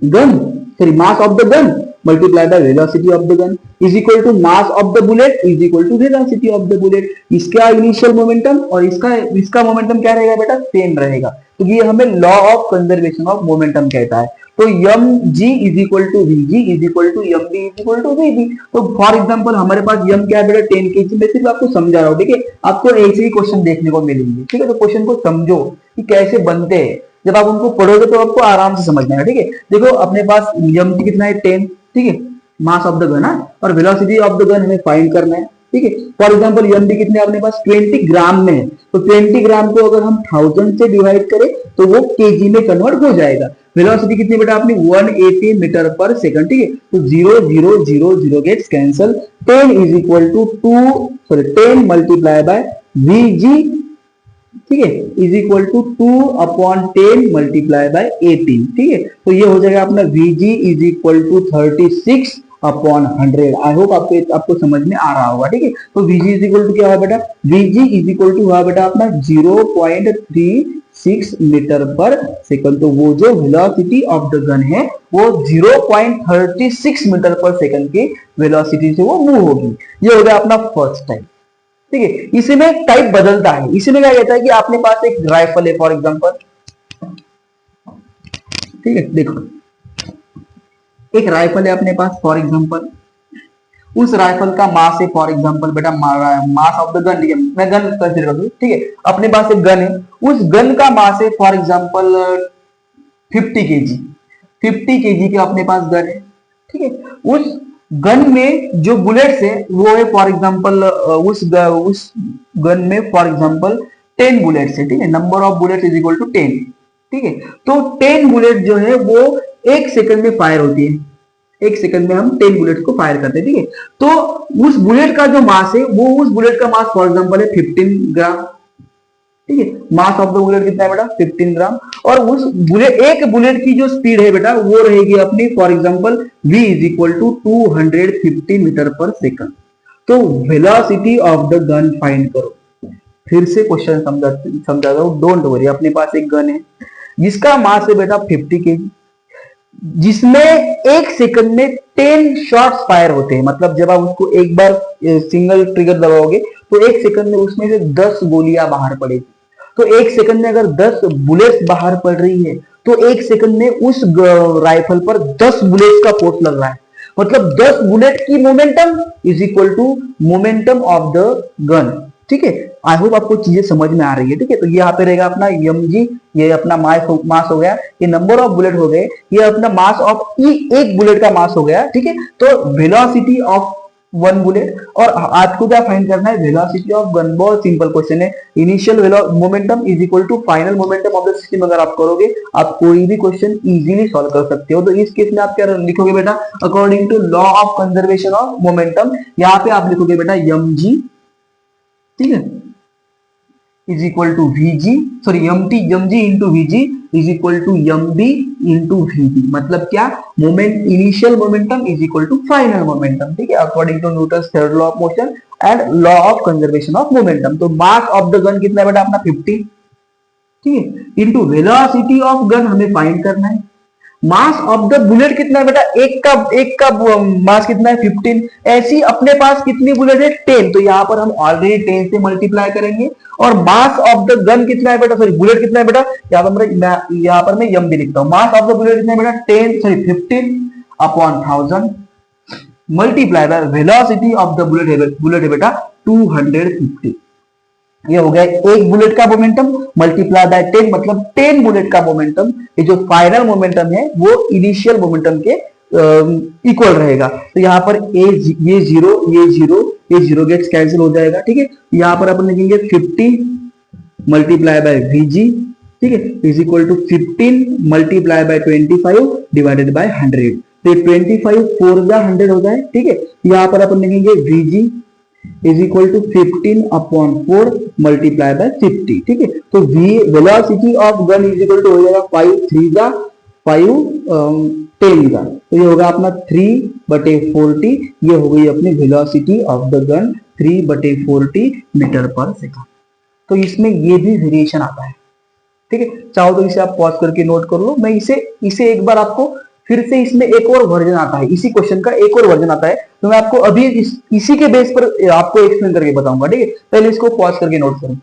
gun, sorry mass of the gun multiply the velocity of the gun is equal to mass of the bullet is equal to velocity of the bullet। इसका initial momentum और इसका momentum क्या रहेगा बेटा, same रहेगा। तो ये हमें law of conservation of momentum कहता है। तो M G is equal to V G is equal to M B is equal to V B. तो फॉर एग्जांपल हमारे पास एम क्या है बेटा 10 kg। मैं सिर्फ आपको समझा रहा हूँ, ठीक है, आपको ऐसे ही क्वेश्चन देखने को मिलेंगे। ठीक है, तो क्वेश्चन को समझो कि कैसे बनते हैं, जब आप उनको पढ़ोगे तो आपको आराम से समझ में आएगा। ठीक है, देखो अपने पास एम जी कितना है 10, ठीक है, मास ऑफ द गन है, और वेलोसिटी ऑफ द गन हमें फाइंड करना है। ठीक है, फॉर एग्जांपल एम बी कितने अपने पास 20 ग्राम में है, तो 20 ग्राम को अगर हम 1000 से डिवाइड करें तो वो केजी में कन्वर्ट हो जाएगा। वेलोसिटी कितनी बेटा अपनी 180 मीटर पर सेकंड। ठीक है, तो 0 0 0 0 gets cancel. 10 is equal to 10 multiply by V G, ठीक है, is equal to 2/10 multiply by 18। ठीक है, तो ये हो जाएगा अपना Vg is equal to 36/100। I hope आपको समझ में आ रहा होगा। ठीक है, तो Vg इज इक्वल टू क्या हुआ बेटा, Vg इज इक्वल टू हुआ बेटा अपना 0.36 मीटर पर सेकंड। तो वो जो वेलोसिटी ऑफ द गन है वो 0.36 मीटर पर सेकंड की वेलोसिटी से वो मूव होगी। ये हो गया अपना फर्स्ट टाइप। ठीक है, इसमें टाइप बदलता है। इसमें क्या कहता है कि आपने पास एक राइफल है फॉर एग्जांपल, ठीक है, देखो एक राइफल है अपने पास फॉर एग्जांपल, उस राइफल का मास है फॉर एग्जांपल बेटा मास ऑफ द गन, ठीक है, मैं गन कंसीडर कर दूं। ठीक है, अपने पास एक गन है, उस गन का मास है फॉर एग्जांपल 50 kg। 50 kg के अपने पास गन है। ठीक है, उस गन में जो बुलेट्स है वो है फॉर एग्जांपल उस गन में फॉर एग्जांपल 10 बुलेट्स है। ठीक है, number of bullets is equal to 10। ठीक है, तो 10 बुलेट जो है वो एक सेकंड में फायर होती है, एक सेकंड में हम 10 बुलेट्स को फायर करते हैं। ठीक है, तो उस बुलेट का जो मास है वो उस बुलेट का मास फॉर एग्जांपल है 15 ग्राम। ठीक है, मास ऑफ द बुलेट कितना है बेटा 15 ग्राम, और उस एक बुलेट की जो स्पीड है बेटा वो रहेगी अपनी for example v is equal to 250 metre पर सेकंड। तो velocity of the gun find करो। फिर से क्वेश्चन समझा दो, डोंट वरी। अपने पास एक गन है जिसका मास है बेटा 50 kg, जिसमें एक सेकंड में 10 शॉट्स फायर होते हैं। मतलब जब आप उसको एक बार सिंगल ट्रिगर दबाओगे तो एक सेकंड में उसमें से 10 गोलियां बाहर पड़ेगी। तो एक सेकंड में अगर 10 बुलेट्स बाहर पड़ रही है तो एक सेकंड में उस राइफल पर 10 बुलेट्स का फोर्स लग रहा है। मतलब 10 बुलेट की momentum is equal to momentum of the gun. ठीक है, आई होप आपको चीजें समझ में आ रही है। ठीक है, तो ये यहाँ पे रहेगा अपना mg, ये अपना मास हो गया, ये नंबर ऑफ बुलेट हो गए, ये अपना मास ऑफ एक बुलेट का मास हो गया। ठीक है, तो वेलोसिटी ऑफ वन बुलेट। और आज को क्या फाइंड करना है, वेलोसिटी ऑफ गन। बहुत सिंपल क्वेश्चन है, initial momentum is equal to final momentum of the system. अगर आप करोगे आप कोई भी क्वेश्चन इजीली सॉल्व कर सकते हो। तो इस केस में आप क्या लिखोगे बेटा, according to law of conservation of momentum, यहाँ पे आप लिखोगे बेटा mg, ठीक है, is equal to vg, sorry mg into vg is equal to mb into vb। मतलब क्या, moment initial momentum is equal to final momentum, ठीक है, according to Newton's third law of motion and law of conservation of momentum. तो mass of the gun कितना है बेटा अपना 50, ठीक है, इंटू वेलोसिटी ऑफ गन हमें फाइंड करना है। मास ऑफ द बुलेट कितना है बेटा, एक का मास कितना है 15। ऐसी अपने पास कितनी बुलेट है 10, तो यहाँ पर हम ऑलरेडी 10 से मल्टीप्लाई करेंगे। और मास ऑफ द गन कितना है बेटा, सॉरी बुलेट कितना है बेटा, यहाँ पर मैं यम भी लिखता हूँ। मास ऑफ द बुलेट कितना है बेटा 15 upon 1000 multiply by velocity of the bullet है बेटा 250। ये हो गया एक बुलेट का मोमेंटम मल्टीप्लाई बाय 10, मतलब 10 बुलेट का मोमेंटम। ये जो फाइनल मोमेंटम है वो इनिशियल मोमेंटम के इक्वल रहेगा। तो यहाँ पर ये जीरो गेट्स कैंसिल हो जाएगा, ठीक है। यहाँ पर अपन लिखेंगे 50 मल्टीप्लाई बाय vg, ठीक है, is equal to 15 multiply by 25 divided by 100। तो 25 4 जा 100 हो जाए, ठीक है। यहाँ पर अपन लिखेंगे vg is equal to 15 upon 4 multiply by 50, ठीक है। तो velocity of gun is equal to हो जाएगा 5 3 जा 5 10 जा, तो ये होगा अपना 3/40। ये हो गई अपनी velocity of the gun 3/40 metre पर सेकंड। तो इसमें ये भी वेरिएशन आता है, ठीक है। चाहो तो इसे आप पॉज करके नोट कर लो। मैं इसे एक बार आपको फिर से, इसमें एक और वर्जन आता है, इसी क्वेश्चन का एक और वर्जन आता है, तो मैं आपको अभी इसी के बेस पर आपको एक्सप्लेन करके बताऊंगा, ठीक है। पहले इसको पॉज करके नोट करो।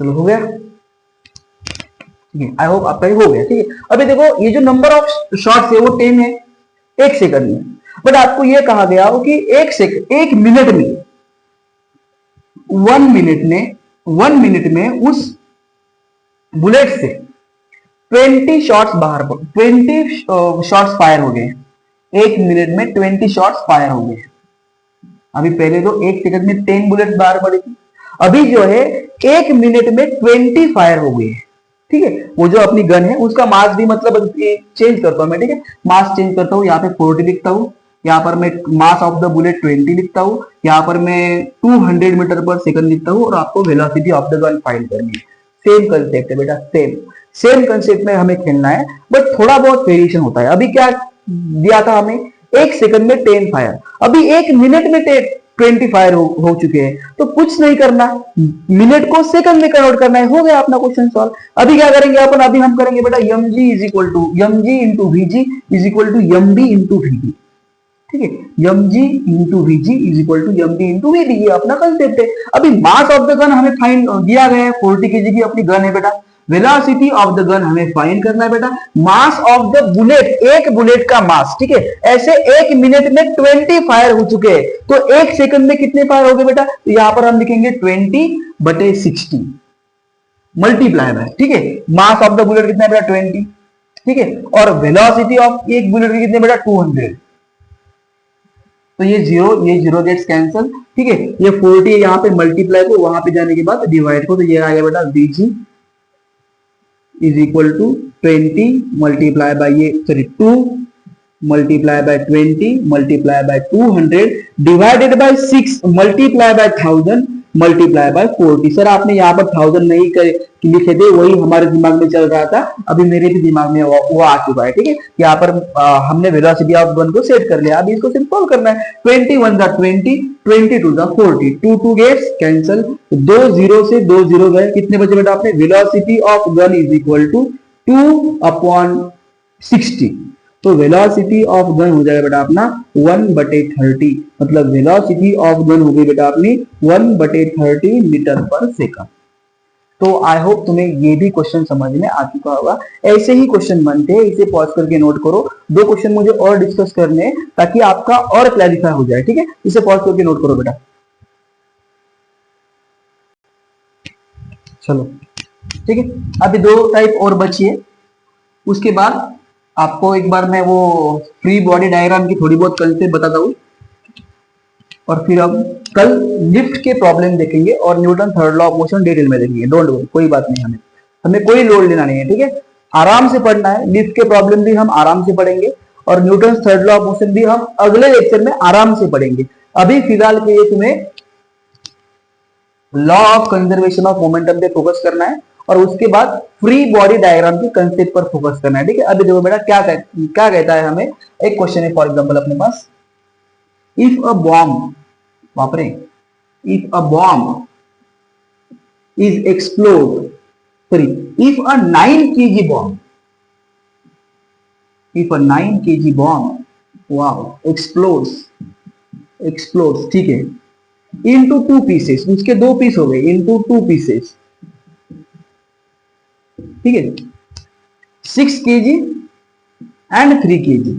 चलो हो गया, ठीक है, आई होप आपका ही हो गया, ठीक है। अभी देखो ये जो नंबर ऑफ शॉट्स है वो 10 है 1 सेकंड में, बट आपको ये कहा गया हो कि 1 मिनट में 1 मिनट में उस बुलेट से 20 शॉट्स फायर हो गए। 1 मिनट में 20 शॉट्स फायर हो गए। अभी पहले तो 1 सेकंड में 10 बुलेट बाहर पड़ी थी, अभी जो है 1 मिनट में 20 फायर हो गए, ठीक है। वो जो अपनी गन है उसका मास भी मतलब चेंज करता हूं मैं, ठीक है, मास चेंज करता हूं। यहाँ पे 40 लिखता हूं, यहाँ पर मैं मास ऑफ द बुलेट 20 लिखता हूं, यहाँ पर मैं 200 मीटर पर सेकंड लिखता हूं, और आपको velocity of the gun find करनी है। सेम कंसेप्ट है बेटा, सेम कंसेप्ट में हमें खेलना है, बट थोड़ा बहुत वेरिएशन होता है। अभी क्या दिया था हमें, 1 सेकंड में 10 फायर, अभी 1 मिनट में 20 फायर हो चुके हैं। तो कुछ नहीं करना, मिनट को सेकंड में कन्वर्ट करना है, हो गया अपना क्वेश्चन सॉल्व। अभी क्या करेंगे अपन, अभी हम करेंगे बेटा mg into vg is equal to mb into vb, ठीक है। mg into vg is equal to mb into vb, ये अपना कंसेप्ट है। अभी मास ऑफ द गन हमें फाइंड दिया गया है, 40 kg की अपनी गन है बेटा। वेलोसिटी ऑफ द गन हमें फाइंड करना है बेटा। मास ऑफ द बुलेट, एक बुलेट का मास, ठीक है। ऐसे 1 मिनट में 20 फायर हो चुके हैं, तो 1 सेकंड में कितने फायर हो गए बेटा, तो यहां पर हम लिखेंगे 20/60 मल्टीप्लाई बाय, ठीक है, मास ऑफ द बुलेट कितना है बेटा 20, ठीक है, और वेलोसिटी ऑफ एक बुलेट की कितने बेटा 200। तो ये जीरो गेट्स कैंसल, ठीक है। ये 40 यहाँ पे मल्टीप्लाई को, वहां पे जाने के बाद डिवाइड को, तो ये आ गया बेटा vg is equal to 20 multiply by ये 2 multiply by 20 multiply by 200 divided by 6 multiply by 1000 multiply by 40। Sir आपने यहाँ पर 1000 नहीं लिखे थे, वही हमारे दिमाग में चल रहा था, अभी मेरे भी दिमाग में वो आ चुका है, ठीक है। यहाँ पर हमने वेलोसिटी ऑफ गन को सेट कर लिया, अभी इसको सिंपल करना है। 21 जा 20, 22 जा 40, 2 गेट्स कैंसल, 2 0 से 2 0 गए, कितने बचे बेटा आपने, velocity of gun is equal to 2/60। तो वेलोसिटी ऑफ गन हो जाएगा बेटा अपना 1/30, मतलब वेलोसिटी ऑफ गन हो गई बेटा अपनी 1/30 मीटर पर सेकंड। तो आई होप तुम्हें ये भी क्वेश्चन समझ में आ चुका होगा। ऐसे ही क्वेश्चन बनते हैं, इसे पॉज करके नोट करो। 2 क्वेश्चन मुझे और डिस्कस करने हैं ताकि आपका और क्लैरिफाई हो जाए, ठीक है। इसे पॉज करके नोट करो बेटा। चलो ठीक है, अभी 2 टाइप और बची है, उसके बाद आपको एक बार मैं वो फ्री बॉडी डायग्राम की थोड़ी बहुत कंसेप्ट बताता हूँ, और फिर हम कल लिफ्ट के प्रॉब्लम देखेंगे और Newton third law of motion detail में देखेंगे। डोंट वरी, कोई बात नहीं, हमें हमें कोई लोड लेना नहीं है, ठीक है। आराम से पढ़ना है, लिफ्ट के प्रॉब्लम भी हम आराम से पढ़ेंगे और Newton third law of motion भी हम अगले लेक्चर में आराम से पढ़ेंगे। अभी फिलहाल के लिए तुम्हें law of conservation of momentum पे फोकस करना है और उसके बाद फ्री बॉडी डायग्राम के कंसेप्ट पर फोकस करना है, ठीक है। अभी देखो बेटा क्या कहता है हमें, एक क्वेश्चन है फॉर एग्जांपल अपने पास, इफ अ बॉम्ब, बापरे, if a bomb is explode, sorry, if a 9 kg bomb, if a 9 kg bomb, wow, explodes, ठीक है, into 2 pieces, उसके 2 पीस हो गए, into 2 pieces, ठीक है, 6 kg and 3 kg,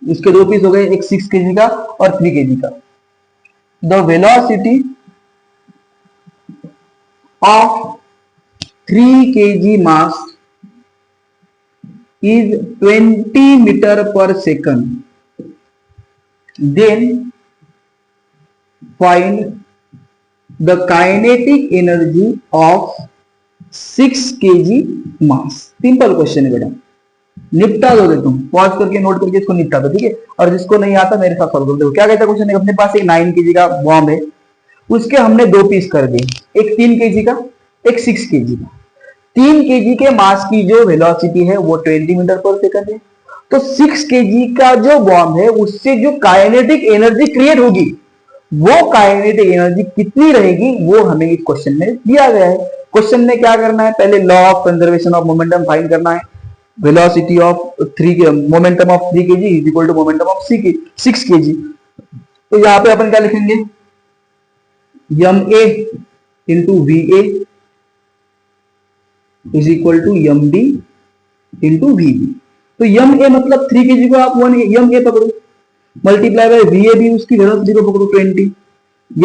उसके 2 पीस हो गए, एक 6 kg का और 3 kg का। The velocity of 3 kg mass is 20 meter per second. Then find the kinetic energy of 6 kg mass. Simple question है बेटा, निपटा दोगे तुम, पॉज करके नोट करके इसको निपटा दो, ठीक है। और जिसको नहीं आता मेरे साथ सॉल्व कर दो। क्या कहता है क्वेश्चन, अपने पास एक 9 kg का बॉम्ब है, उसके हमने 2 पीस कर दिए, एक 3 kg का, एक 6 kg का। 3 kg के मास की जो वेलोसिटी है वो 20 मीटर पर सेकंड है, तो 6 kg का जो बॉम्ब है उससे जो काइनेटिक एनर्जी क्रिएट होगी, वो काइनेटिक एनर्जी कितनी रहेगी वो हमें इस क्वेश्चन में दिया गया है। क्वेश्चन में क्या करना है, पहले law of conservation of momentum find करना है। Velocity of momentum of 3 kg is equal to momentum of 6 kg। तो यहाँ पे अपन क्या लिखेंगे, M A into V A is equal to M B into V B. तो एम ए मतलब 3 kg को आप 1 एम ए पकड़ो, multiply by V A B, उसकी वेलोसिटी को पकड़ो 20।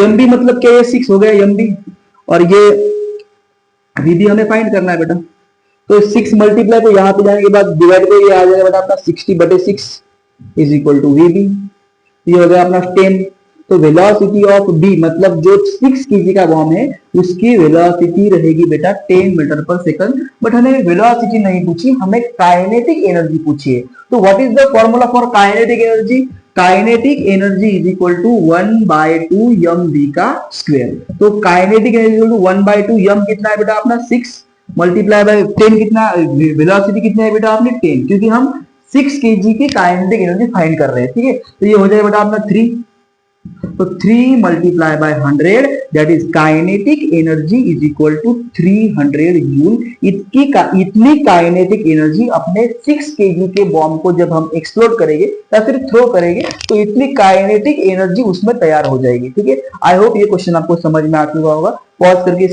एम बी मतलब क्या, ये 6 हो गया एम बी, और ये वी बी हमें फाइंड करना है बेटा। तो 6 मल्टीप्लाई को यहाँ पे जाने के बाद डिवाइड को ये आ जाएगा बेटा अपना 60/6 is equal to V B, ये हो गया अपना 10। तो वेलोसिटी ऑफ बी मतलब जो 6 kg का बॉम्ब है उसकी वेलोसिटी रहेगी बेटा 10 मीटर पर सेकंड। बट हमें वेलोसिटी नहीं पूछी, हमें काइनेटिक एनर्जी पूछी है। तो what is the formula for kinetic energy, kinetic energy is equal to 1/2 M V का स्क्वायर। तो kinetic energy equal to 1/2 M कितना है बेटा अपना 6 मल्टीप्लाई बाय 10 कितना, वेलोसिटी कितना है बेटा आपने 10, क्योंकि हम 6 kg की काइनेटिक एनर्जी फाइंड कर रहे हैं, ठीक है। तो ये हो जाएगा बेटा अपना 3, तो 3 multiply by 100 that is kinetic energy is equal to 300 joule. इतनी काइनेटिक एनर्जी अपने 6 kg के बॉम्ब को जब हम एक्सप्लोड करेंगे या फिर थ्रो करेंगे तो इतनी काइनेटिक एनर्जी उसमें तैयार हो जाएगी, ठीक है। आई होप ये क्वेश्चन आपको समझ में आ चुका होगा। पॉज करके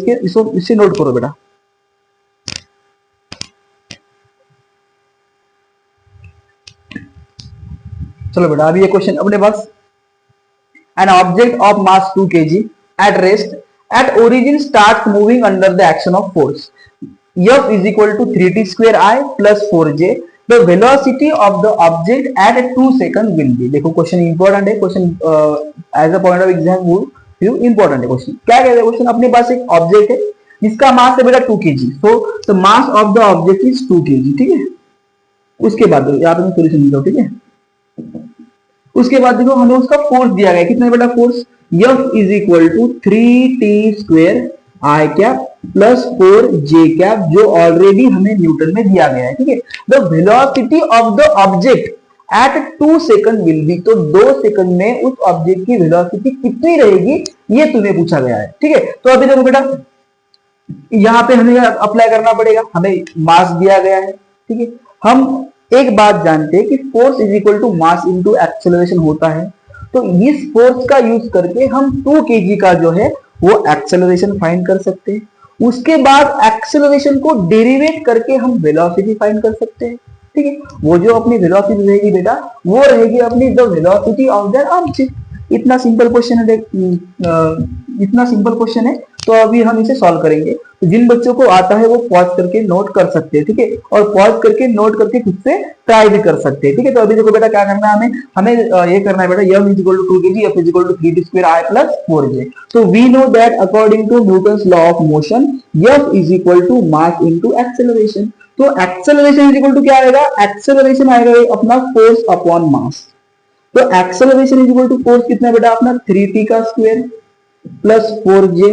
इसे नोट करो बेटा। चलो बेटा अभी ये क्वेश्चन अपने पास, an object of mass 2 kg at rest at origin starts moving under the action of force F is equal to 3t square I plus 4j. The velocity of the object at 2 second will be, देखो question important है, question as a point of exam view important है question. क्या कहते हैं question, अपने पास एक object है जिसका मास है बेटा 2 kg, so the mass of the object is 2 kg, ठीक है। उसके बाद यहाँ पे सोल्यूशन लिखो, ठीक है। उसके बाद देखो हमें उसका फोर्स दिया गया, कितना बेटा force, F is equal to 3t square I cap plus 4j cap, जो ऑलरेडी हमें न्यूटन में दिया गया है, ठीक है। The velocity of the object at 2 second will be, तो 2 सेकंड में उस ऑब्जेक्ट की वेलोसिटी कितनी रहेगी ये तुम्हें पूछा गया है, ठीक है। तो अभी देखो बेटा यहाँ पे हमें अप्लाई करना पड़ेगा, हमें मास दिया गया है, ठीक है। हम एक बात जानते हैं कि force is equal to mass into acceleration होता है, तो इस फोर्स का यूज करके हम 2 kg का जो है वो एक्सेलरेशन फाइंड कर सकते हैं। उसके बाद एक्सेलरेशन को डेरिवेट करके हम वेलोसिटी फाइंड कर सकते हैं, ठीक है। वो जो अपनी वेलोसिटी रहेगी बेटा वो रहेगी अपनी the velocity of that object. इतना सिंपल क्वेश्चन है इतना सिंपल क्वेश्चन है, तो अभी हम इसे सॉल्व करेंगे। तो जिन बच्चों को आता है वो पॉज करके नोट कर सकते हैं, ठीक है, और पॉज करके नोट करके खुद से ट्राई भी कर सकते हैं, ठीक है। तो अभी देखो बेटा क्या करना है, हमें ये करना है बेटा, m is equal to 2 kg, f is equal to 3t square i plus 4j। तो we know that according to Newton's law of motion f is equal to mass into acceleration. तो एक्सेलरेशन इज इक्वल टू क्या आएगा, acceleration आएगा अपना force upon mass. तो acceleration is equal to force कितना है बेटा अपना 3t का स्क्वायर प्लस 4j,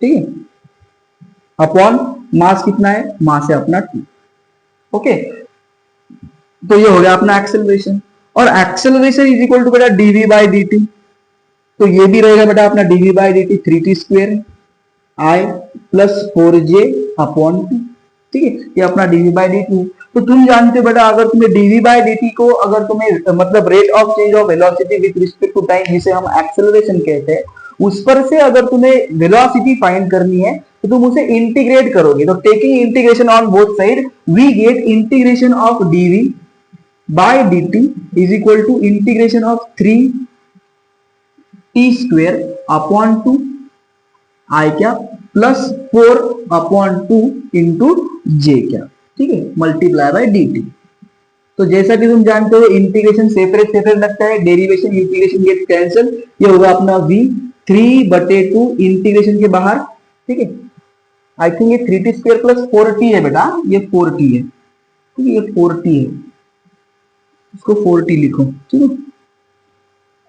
ठीक है, अपॉन मास कितना है, मास है अपना t, ओके। तो ये हो गया अपना एक्सेलरेशन, और एक्सेलरेशन इज इक्वल टू बेटा dv बाई dt। तो ये भी रहेगा बेटा अपना dv by dt 3t square i plus 4j upon t, ठीक है, ये अपना dv बाई dt। तो तुम जानते हो बेटा, अगर तुम्हें dv बाई dt को अगर तुम्हें मतलब rate of change of velocity with respect to time, जिसे हम एक्सेलरेशन कहते हैं, उस पर से अगर तुम्हें वेलोसिटी फाइंड करनी है तो तुम उसे इंटीग्रेट करोगे। तो taking integration on both side we get integration of dv by dt is equal to integration of 3t square upon 2 i क्या प्लस 4 अपॉन 2 इंटू j क्या, ठीक है, मल्टीप्लाई बाय dt। तो जैसा कि तुम जानते हो इंटीग्रेशन सेपरेट सेपरेट लगता है, डेरिवेशन इंटीग्रेशन गेट कैंसिल, ये होगा अपना v 3/2 इंटीग्रेशन के बाहर, ठीक है। आई थिंक ये 3t स्क्वायर प्लस 4t है बेटा, ये 4t है, ठीक है, ये 4t है, इसको 4t लिखो, ठीक है,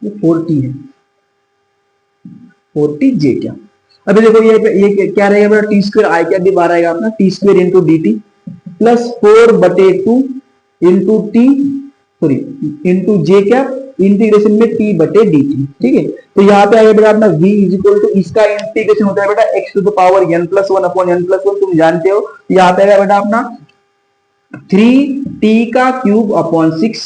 ये 4t है, 4tj क्या। अभी देखो ये क्या रहेगा बेटा, टी स्क्वायर आई क्या बाहर आएगा अपना T square into D T plus 4/2 into T sorry into J क्या इंटीग्रेशन में टी बटे डी टी, ठीक है। तो यहाँ पे आएगा बेटा अपना v इज इक्वल टू, इसका इंटीग्रेशन होता है बेटा x to the power n plus 1 upon n plus 1, तुम जानते हो। यहाँ पे आएगा बेटा अपना 3t का क्यूब अपॉन 6,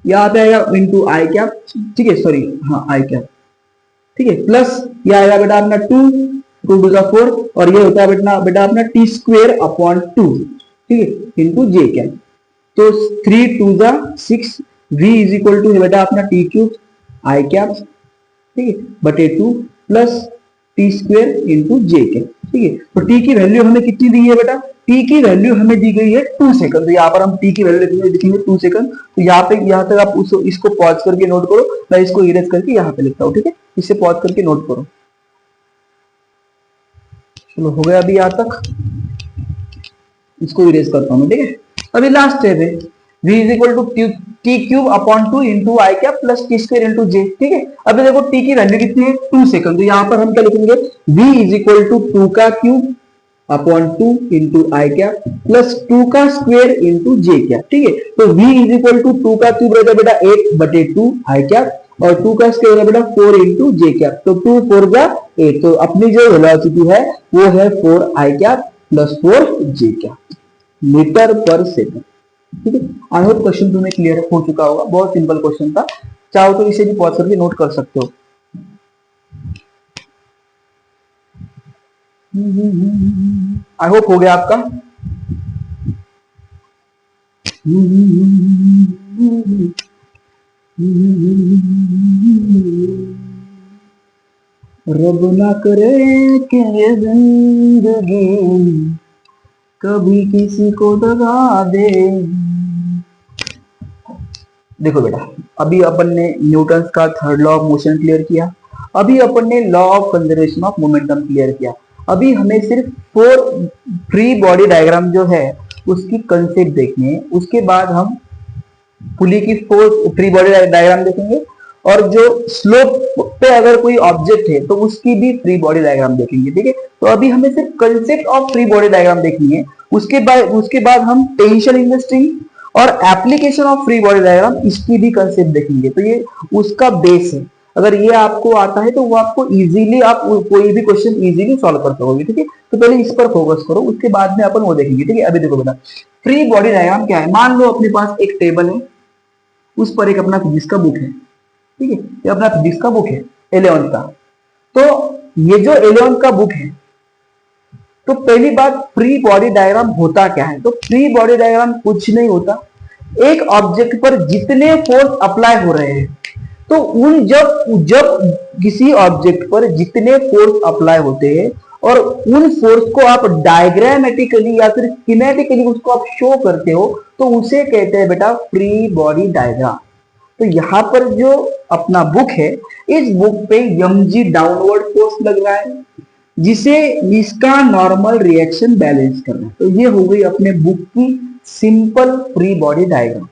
यहाँ पे आएगा इंटू आई क्या, ठीक है, सॉरी हाँ आई क्या, ठीक है, प्लस ये आएगा बेटा अपना 2 टू द 4, और ये होता है बेटा अपना टी स्क्वायर अपॉन 2, ठीक है, इंटू जे क्या। तो 3 to the 6 v is equal to बेटा अपना टी क्यूब आई कैप, ठीक है, बटे 2 plus T square into J क्या, ठीक है। तो t की वैल्यू हमें कितनी दी है बेटा, t की वैल्यू हमें दी गई है 2 सेकंड। तो यहाँ पर हम t की वैल्यू लिखेंगे 2 सेकंड। तो यहाँ तक आप इसको पॉज करके नोट करो, मैं इसको इरेज करके यहाँ पे लिखता हूँ, ठीक है, इसे पॉज करके नोट करो। चलो हो गया अभी यहाँ तक, इसको इरेज करता हूँ, ठीक है। अभी लास्ट स्टेप है v is equal to T cube upon 2 into I क्या plus T square into J, ठीक है। अभी देखो t की वैल्यू कितनी है 2 सेकंड। तो यहाँ पर हम क्या लिखेंगे, v इज इक्वल टू 2 का क्यूब अपॉन 2 इंटू आई क्या प्लस 2 का स्क्वायर इंटू जे क्या, ठीक है। तो v इज इक्वल टू 2 का क्यूब रहेगा बेटा 8/2 आई क्या, और 2 का स्क्वायर रहेगा बेटा 4 इंटू जे क्या। तो 2 4 जा 8, तो अपनी जो वेलोसिटी है वो है 4 आई क्या प्लस 4 जे क्या मीटर पर सेकंड, ठीक है। आई होप क्वेश्चन तुम्हें क्लियर हो चुका होगा, बहुत सिंपल क्वेश्चन था, चाहो तो इसे भी पॉज करके नोट कर सकते हो। आई होप हो गया आपका। रब ना करे कि ये जिंदगी कभी किसी को दगा दे। देखो बेटा, अभी अपन ने न्यूटन्स का third law of motion clear किया, अभी अपन ने law of conservation of momentum clear किया। अभी हमें सिर्फ 4 फ्री बॉडी डायग्राम जो है उसकी कंसेप्ट देखनी है, उसके बाद हम पुली की 4 फ्री बॉडी डायग्राम देखेंगे, और जो स्लोप पे अगर कोई ऑब्जेक्ट है तो उसकी भी फ्री बॉडी डायग्राम देखेंगे, ठीक है। तो अभी हमें सिर्फ concept of free body diagram देखनी है, उसके बाद हम टेंशन इन द स्ट्रिंग और application of free body diagram इसकी भी कंसेप्ट देखेंगे। तो ये उसका बेस है, अगर ये आपको आता है तो वो आपको इजीली, आप कोई भी क्वेश्चन इजीली सॉल्व कर पाओगे, ठीक है। तो पहले इस पर फोकस करो, उसके बाद में अपन वो देखेंगे, ठीक है। अभी देखो बेटा, फ्री बॉडी डायग्राम क्या है। मान लो अपने पास एक टेबल है, उस पर एक अपना फिजिक्स का बुक है, ठीक है, ये अपना फिजिक्स का बुक है 11th का। तो ये जो 11th का बुक है, तो पहली बात फ्री बॉडी डायग्राम होता क्या है। तो फ्री बॉडी डायग्राम कुछ नहीं होता, एक ऑब्जेक्ट पर जितने फोर्स अप्लाई हो रहे हैं तो उन जब जब किसी ऑब्जेक्ट पर जितने फोर्स अप्लाई होते हैं और उन फोर्स को आप डायग्रामेटिकली या फिर किनेटिकली उसको आप शो करते हो, तो उसे कहते हैं बेटा फ्री बॉडी डायग्राम। तो यहाँ पर जो अपना बुक है, इस बुक पे mg डाउनवर्ड फोर्स लग रहा है, जिसे इसका नॉर्मल रिएक्शन बैलेंस करना है। तो ये हो गई अपने बुक की सिंपल फ्री बॉडी डायग्राम।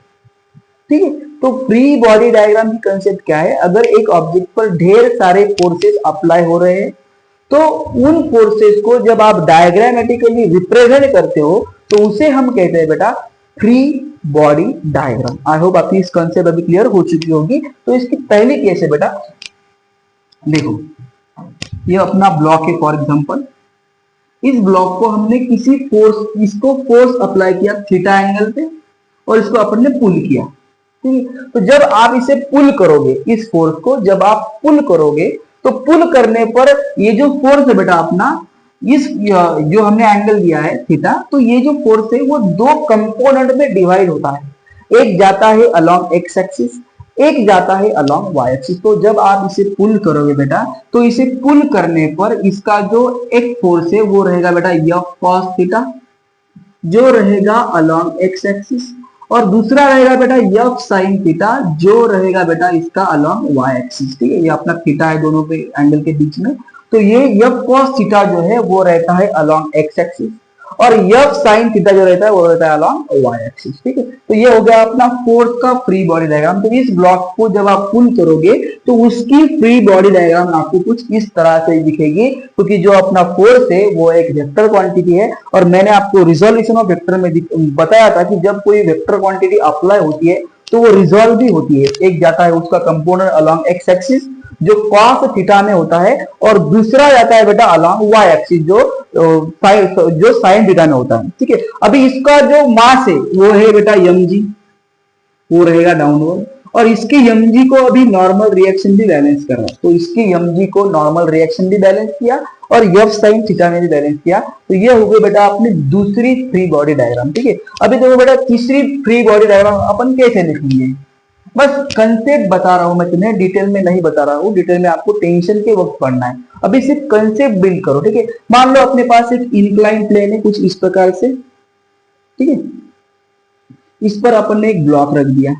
ठीक है, तो फ्री बॉडी डायग्राम की कंसेप्ट क्या है? अगर एक ऑब्जेक्ट पर ढेर सारे फोर्सेस अप्लाई हो रहे हैं, तो उन फोर्सेस को जब आप डायग्रामेटिकली रिप्रेजेंट करते हो, तो उसे हम कहते हैं बेटा free body diagram. I hope आपकी इस कंसेप्ट अभी क्लियर हो चुकी होगी। तो इसकी पहली केस है बेटा, देखो ये अपना ब्लॉक है फॉर एग्जांपल। इस ब्लॉक को हमने किसी फोर्स, इसको फोर्स अप्लाई किया थीटा एंगल पे और इसको अपन ने पुल किया। ठीक है, तो जब आप इसे पुल करोगे, इस फोर्स को जब आप पुल करोगे, तो पुल करने पर ये जो फोर्स है बेटा अपना, इस जो हमने एंगल दिया है थीटा, तो ये जो फोर्स है वो दो कंपोनेंट में डिवाइड होता है। एक जाता है अलोंग एक्स एक्सिस, एक जाता है अलोंग वाई एक्सिस। तो जब आप इसे पुल करोगे बेटा, तो इसे पुल करने पर इसका जो एक फोर्स है वो रहेगा बेटा एफ कॉस थीटा, जो रहेगा अलोंग एक्स एक्सिस, और दूसरा रहेगा बेटा एफ साइन थीटा, जो रहेगा बेटा इसका अलोंग वाई एक्सिस। ठीक है, ये अपना थीटा है दोनों पे एंगल के बीच में। तो ये एफ कॉस थीटा जो है वो रहता है अलोंग एक्स एक्सिस, और एफ साइन थीटा जो रहता है वो रहता है अलोंग वाई एक्सिस। ठीक है, तो ये हो गया अपना फोर्स का फ्री बॉडी डायग्राम। तो इस ब्लॉक को जब आप पुल करोगे, तो उसकी फ्री बॉडी डायग्राम आपको कुछ इस तरह से दिखेगी, क्योंकि जो अपना फोर्स है वो एक वेक्टर क्वांटिटी है। और मैंने आपको रिजोल्यूशन ऑफ वेक्टर में बताया था कि जब कोई वेक्टर क्वांटिटी अप्लाई होती है तो वो रिजोल्व भी होती है। एक जाता है उसका कंपोनेंट अलोंग एक्स एक्सिस जो कॉस थीटा में होता है, और दूसरा जाता है बेटा अलोंग वाई एक्सिस जो साइन थीटा में होता है। ठीक है, अभी इसका जो मास है वो है बेटा mg, वो रहेगा डाउनवर्ड, और इसके mg को अभी नॉर्मल रिएक्शन भी बैलेंस कर रहा है। तो इसके mg को नॉर्मल रिएक्शन भी बैलेंस किया और एफ साइन थीटा ने भी बैलेंस किया। तो ये हो गई बेटा अपनी दूसरी फ्री बॉडी डायग्राम। ठीक है, अभी देखो बेटा तीसरी फ्री बॉडी डायग्राम अपन कैसे लिखेंगे। बस कंसेप्ट बता रहा हूं मैं तुम्हें, डिटेल में नहीं बता रहा हूं, डिटेल में आपको टेंशन के वक्त पढ़ना है। अभी सिर्फ कंसेप्ट बिल्ड करो। ठीक है, मान लो अपने पास एक इंक्लाइन प्लेन है कुछ इस प्रकार से। ठीक है, इस पर अपन ने एक ब्लॉक रख दिया।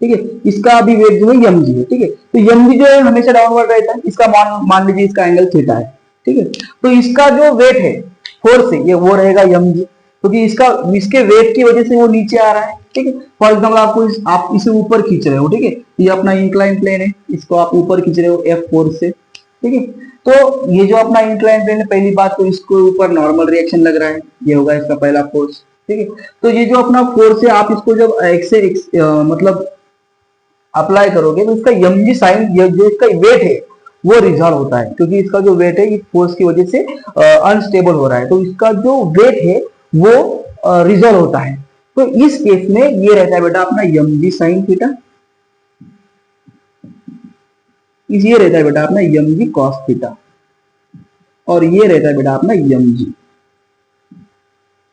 ठीक है, इसका अभी वेट जो है mg है। ठीक है, तो mg जो है हमेशा डाउनवर्ड रहता है, इसका मान लीजिए इसका एंगल थीटा है। ठीक है, तो इसका जो वेट है फोर्स है ये वो रहेगा mg, क्योंकि इसके वेट की वजह से वो नीचे आ रहा है। ठीक है, फॉर एग्जाम्पल आप इसे ऊपर खींच रहे हो। ठीक है, ये अपना इंक्लाइन प्लेन है, इसको आप ऊपर खींच रहे हो एफ फोर्स से। ठीक है, तो ये जो अपना इंक्लाइन प्लेन है, पहली बात तो इसको ऊपर नॉर्मल रिएक्शन लग रहा है, ये होगा इसका पहला फोर्स। ठीक है, तो ये जो अपना फोर्स है, आप इसको जब एक्स से मतलब अप्लाई करोगे, तो इसका mg साइन जो इसका वेट है वो रिजॉल्व होता है, क्योंकि इसका जो वेट है इस फोर्स की वजह से अनस्टेबल हो रहा है, तो इसका जो वेट है वो रिजॉल्व होता है। तो इस केस में ये रहता है बेटा अपना mg साइन थीटा, ये रहता है बेटा अपना mg कॉस थीटा, और ये रहता है बेटा अपना mg।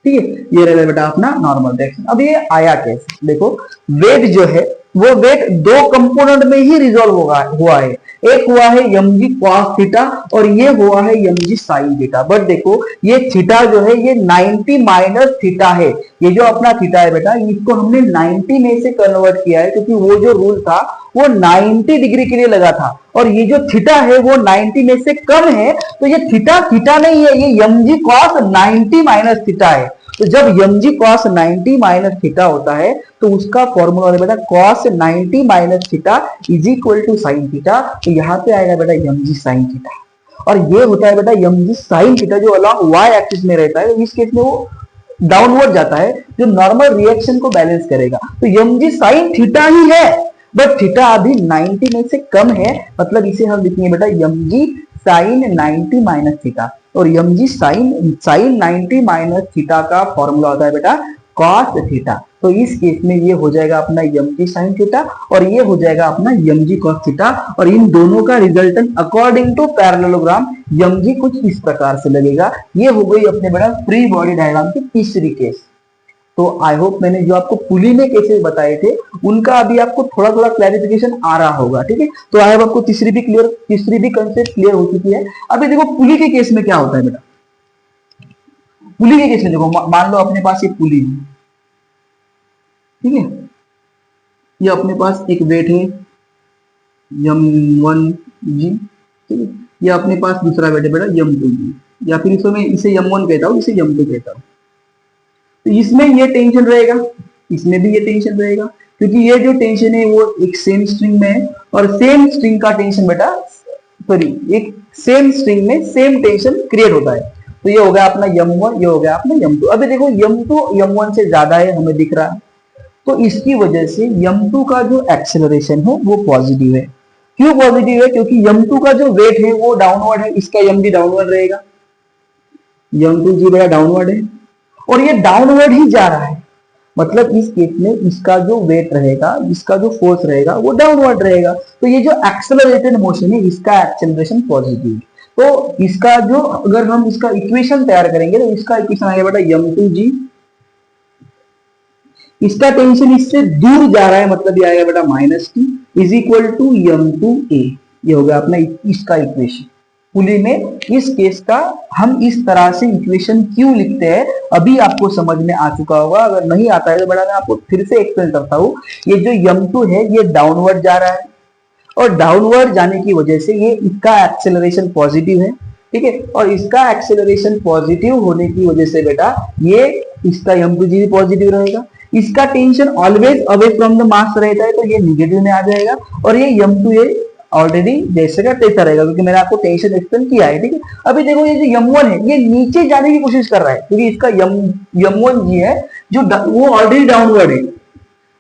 ठीक है, ये रहता है बेटा अपना नॉर्मल रिएक्शन। अब ये आया कैसे, देखो वेट जो है वो वेट दो कंपोनेंट में ही रिजॉल्व हुआ है। एक हुआ है mg cos थीटा और ये हुआ है mg sin थीटा। बट देखो ये थीटा जो है ये 90 माइनस थीटा है। ये जो अपना थीटा है बेटा, इसको हमने 90 में से कन्वर्ट किया है, क्योंकि वो जो रूल था वो 90 डिग्री के लिए लगा था, और ये जो थीटा है वो 90 में से कम है। तो ये थीटा नहीं है, ये mg cos 90 माइनस थीटा है। तो जब mg cos 90 माइनस थीटा होता है, तो उसका फॉर्मूला है बेटा cos 90 minus theta is equal to sine theta. तो यहाँ पे आएगा बेटा mg साइन थीटा, और ये होता है बेटा mg साइन थीटा जो अलोंग y एक्सिस में रहता है। इस केस में वो डाउनवर्ड जाता है, जो नॉर्मल रिएक्शन को बैलेंस करेगा। तो mg साइन थीटा ही है, बट थीटा अभी 90 में से कम है, मतलब इसे हम लिखेंगे बेटा mg साइन 90 माइनस थीटा। और mg साइन 90 माइनस थीटा का फॉर्मूला होता है बेटा cos थीटा। तो इस केस में ये हो जाएगा अपना mg साइन थीटा और ये हो जाएगा अपना mg cos थीटा, और इन दोनों का resultant according to parallelogram mg कुछ इस प्रकार से लगेगा। ये हो गई अपने बेटा फ्री बॉडी डायग्राम की तीसरी केस। तो आई होप मैंने जो आपको पुली में केसेस बताए थे उनका अभी आपको थोड़ा थोड़ा क्लैरिफिकेशन आ रहा होगा, ठीक है। तो आई होप आपको तीसरी भी कंसेप्ट क्लियर हो चुकी है। अभी देखो पुली के केस में क्या होता है बेटा, पुली के केस में देखो मान लो अपने पास एक पुली है, ठीक है, ये अपने पास एक वेट है m1g, ठीक है, ये अपने पास दूसरा वेट है बेटा m2g, या फिर इसमें इसे m1 कहता हूं, इसे m2 कहता हूं। तो इसमें ये टेंशन रहेगा, इसमें भी ये टेंशन रहेगा, क्योंकि ये जो टेंशन है वो एक सेम स्ट्रिंग में है, और सेम स्ट्रिंग का टेंशन बेटा, सॉरी, एक सेम स्ट्रिंग में सेम टेंशन क्रिएट होता है। तो ये हो गया अपना m1, ये हो गया अपना m2। अभी देखो m2 m1 से ज्यादा है, हमें दिख रहा है, तो इसकी वजह से m2 का जो एक्सेलरेशन है वो पॉजिटिव है। क्यों पॉजिटिव है? क्योंकि m2 का जो वेट है वो डाउनवर्ड है, इसका m भी डाउनवर्ड रहेगा, m2g बेटा डाउनवर्ड है, और ये डाउनवर्ड ही जा रहा है, मतलब इस केस में इसका जो वेट रहेगा, इसका जो फोर्स रहेगा वो डाउनवर्ड रहेगा। तो ये जो एक्सेलरेटेड मोशन है इसका एक्सेलरेशन पॉजिटिव है। तो इसका जो, अगर हम इसका इक्वेशन तैयार करेंगे तो इसका इक्वेशन आएगा बेटा m2g, इसका टेंशन इससे दूर जा रहा है, मतलब ये आएगा बेटा -t is equal to m2a। ये हो गया अपना इसका इक्वेशन। पुली में इस केस का हम इस तरह से इक्वेशन क्यों लिखते हैं अभी आपको समझ में आ चुका होगा। अगर नहीं आता है तो बड़ा मैं आपको फिर से एक्सप्लेन करता हूं। ये जो m2 है ये डाउनवर्ड जा रहा है, और डाउनवर्ड जाने की वजह से ये इसका एक्सेलरेशन पॉजिटिव है, ठीक है, और इसका एक्सेलरेशन पॉजिटिव होने की वजह से बेटा ये इसका m2g भी पॉजिटिव रहेगा। इसका tension always away from the mass रहता है, तो ये निगेटिव में आ जाएगा, और ये m2a ऑलरेडी जैसे का तैसा रहेगा, क्योंकि मैंने आपको टेंशन एक्सप्लेन किया है, ठीक है। अभी देखो ये जो m1 है ये नीचे जाने की कोशिश कर रहा है, क्योंकि इसका m1g है जो वो ऑलरेडी डाउनवर्ड है,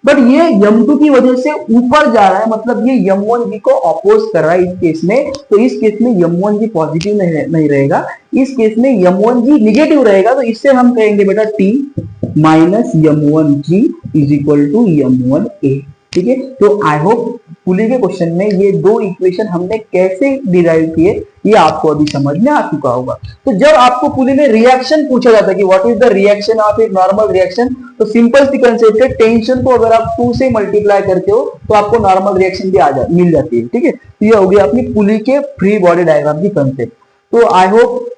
बट ये m2 की वजह से ऊपर जा रहा है, मतलब ये m1g को अपोज कर रहा है इस केस में। तो इस केस में m1g पॉजिटिव नहीं रहेगा, इस केस में m1g निगेटिव रहेगा। तो इससे हम कहेंगे बेटा t minus m1g is equal to m1a, ठीक है। तो आई होप पुली के क्वेश्चन में ये दो इक्वेशन हमने कैसे डिराइव किए ये आपको अभी समझ में आ चुका होगा। तो जब आपको पुली में रिएक्शन पूछा जाता है कि what is the reaction of a normal reaction, तो सिंपल सी कंसेप्ट है, टेंशन को अगर आप 2 से मल्टीप्लाई करते हो तो आपको नॉर्मल रिएक्शन भी मिल जाती है, ठीक है। तो ये हो गया अपनी पुली के फ्री बॉडी डायग्राम की कंसेप्ट। तो आई होप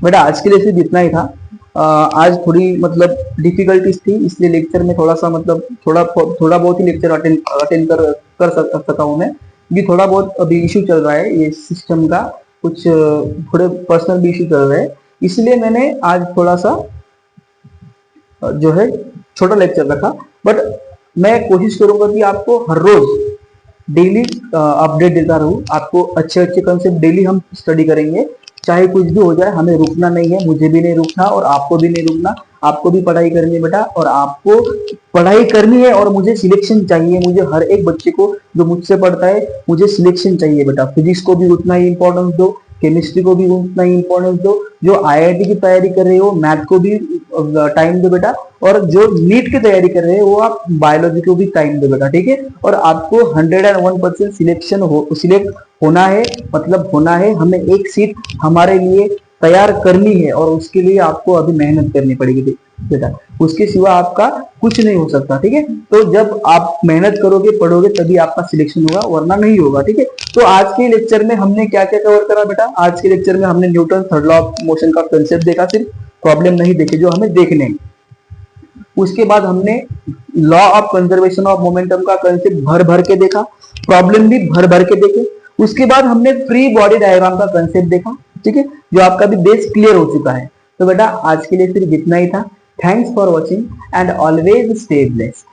बेटा आज के लिए सिर्फ इतना ही था। आज थोड़ी मतलब डिफिकल्टीज थी, इसलिए लेक्चर में थोड़ा सा मतलब थोड़ा बहुत ही लेक्चर अटेंड कर सका हूं मैं, क्योंकि थोड़ा बहुत अभी इशू चल रहा है, ये सिस्टम का कुछ थोड़े पर्सनल भी इशू चल रहे हैं, इसलिए मैंने आज थोड़ा सा जो है छोटा लेक्चर रखा। बट मैं कोशिश करूंगा कि आपको हर रोज डेली अपडेट देता रहूं, आपको अच्छे कंसेप्ट डेली हम स्टडी करेंगे, चाहे कुछ भी हो जाए, हमें रुकना नहीं है, मुझे भी नहीं रुकना और आपको भी नहीं रुकना। आपको भी पढ़ाई करनी है बेटा, और आपको पढ़ाई करनी है, और मुझे सिलेक्शन चाहिए। मुझे हर एक बच्चे को जो मुझसे पढ़ता है मुझे सिलेक्शन चाहिए बेटा। फिजिक्स को भी उतना ही इंपॉर्टेंस दो, केमिस्ट्री को भी उतना ही इंपॉर्टेंस दो, जो आईआईटी की तैयारी कर रहे हो मैथ को भी टाइम दो बेटा, और जो नीट की तैयारी कर रहे हो वो आप बायोलॉजी को भी टाइम दो बेटा, ठीक है। और आपको 101% सिलेक्ट होना है, मतलब होना है, हमें एक सीट हमारे लिए तैयार करनी है, और उसके लिए आपको अभी मेहनत करनी पड़ेगी बेटा, उसके सिवा आपका कुछ नहीं हो सकता, ठीक है। तो जब आप मेहनत करोगे, पढ़ोगे, तभी आपका सिलेक्शन होगा, वरना नहीं होगा, ठीक है। तो आज के लेक्चर में हमने क्या क्या कवर करा बेटा? आज के लेक्चर में हमने Newton third law of motion का कंसेप्ट देखा, सिर्फ प्रॉब्लम नहीं देखे जो हमें देखने हैं। उसके बाद हमने law of conservation of momentum का कंसेप्ट भर भर के देखा, प्रॉब्लम भी भर भर के देखे। उसके बाद हमने फ्री बॉडी डायग्राम का कंसेप्ट देखा, ठीक है, जो आपका भी बेस क्लियर हो चुका है। तो बेटा आज के लिए सिर्फ इतना ही था। Thanks for watching and always stay blessed.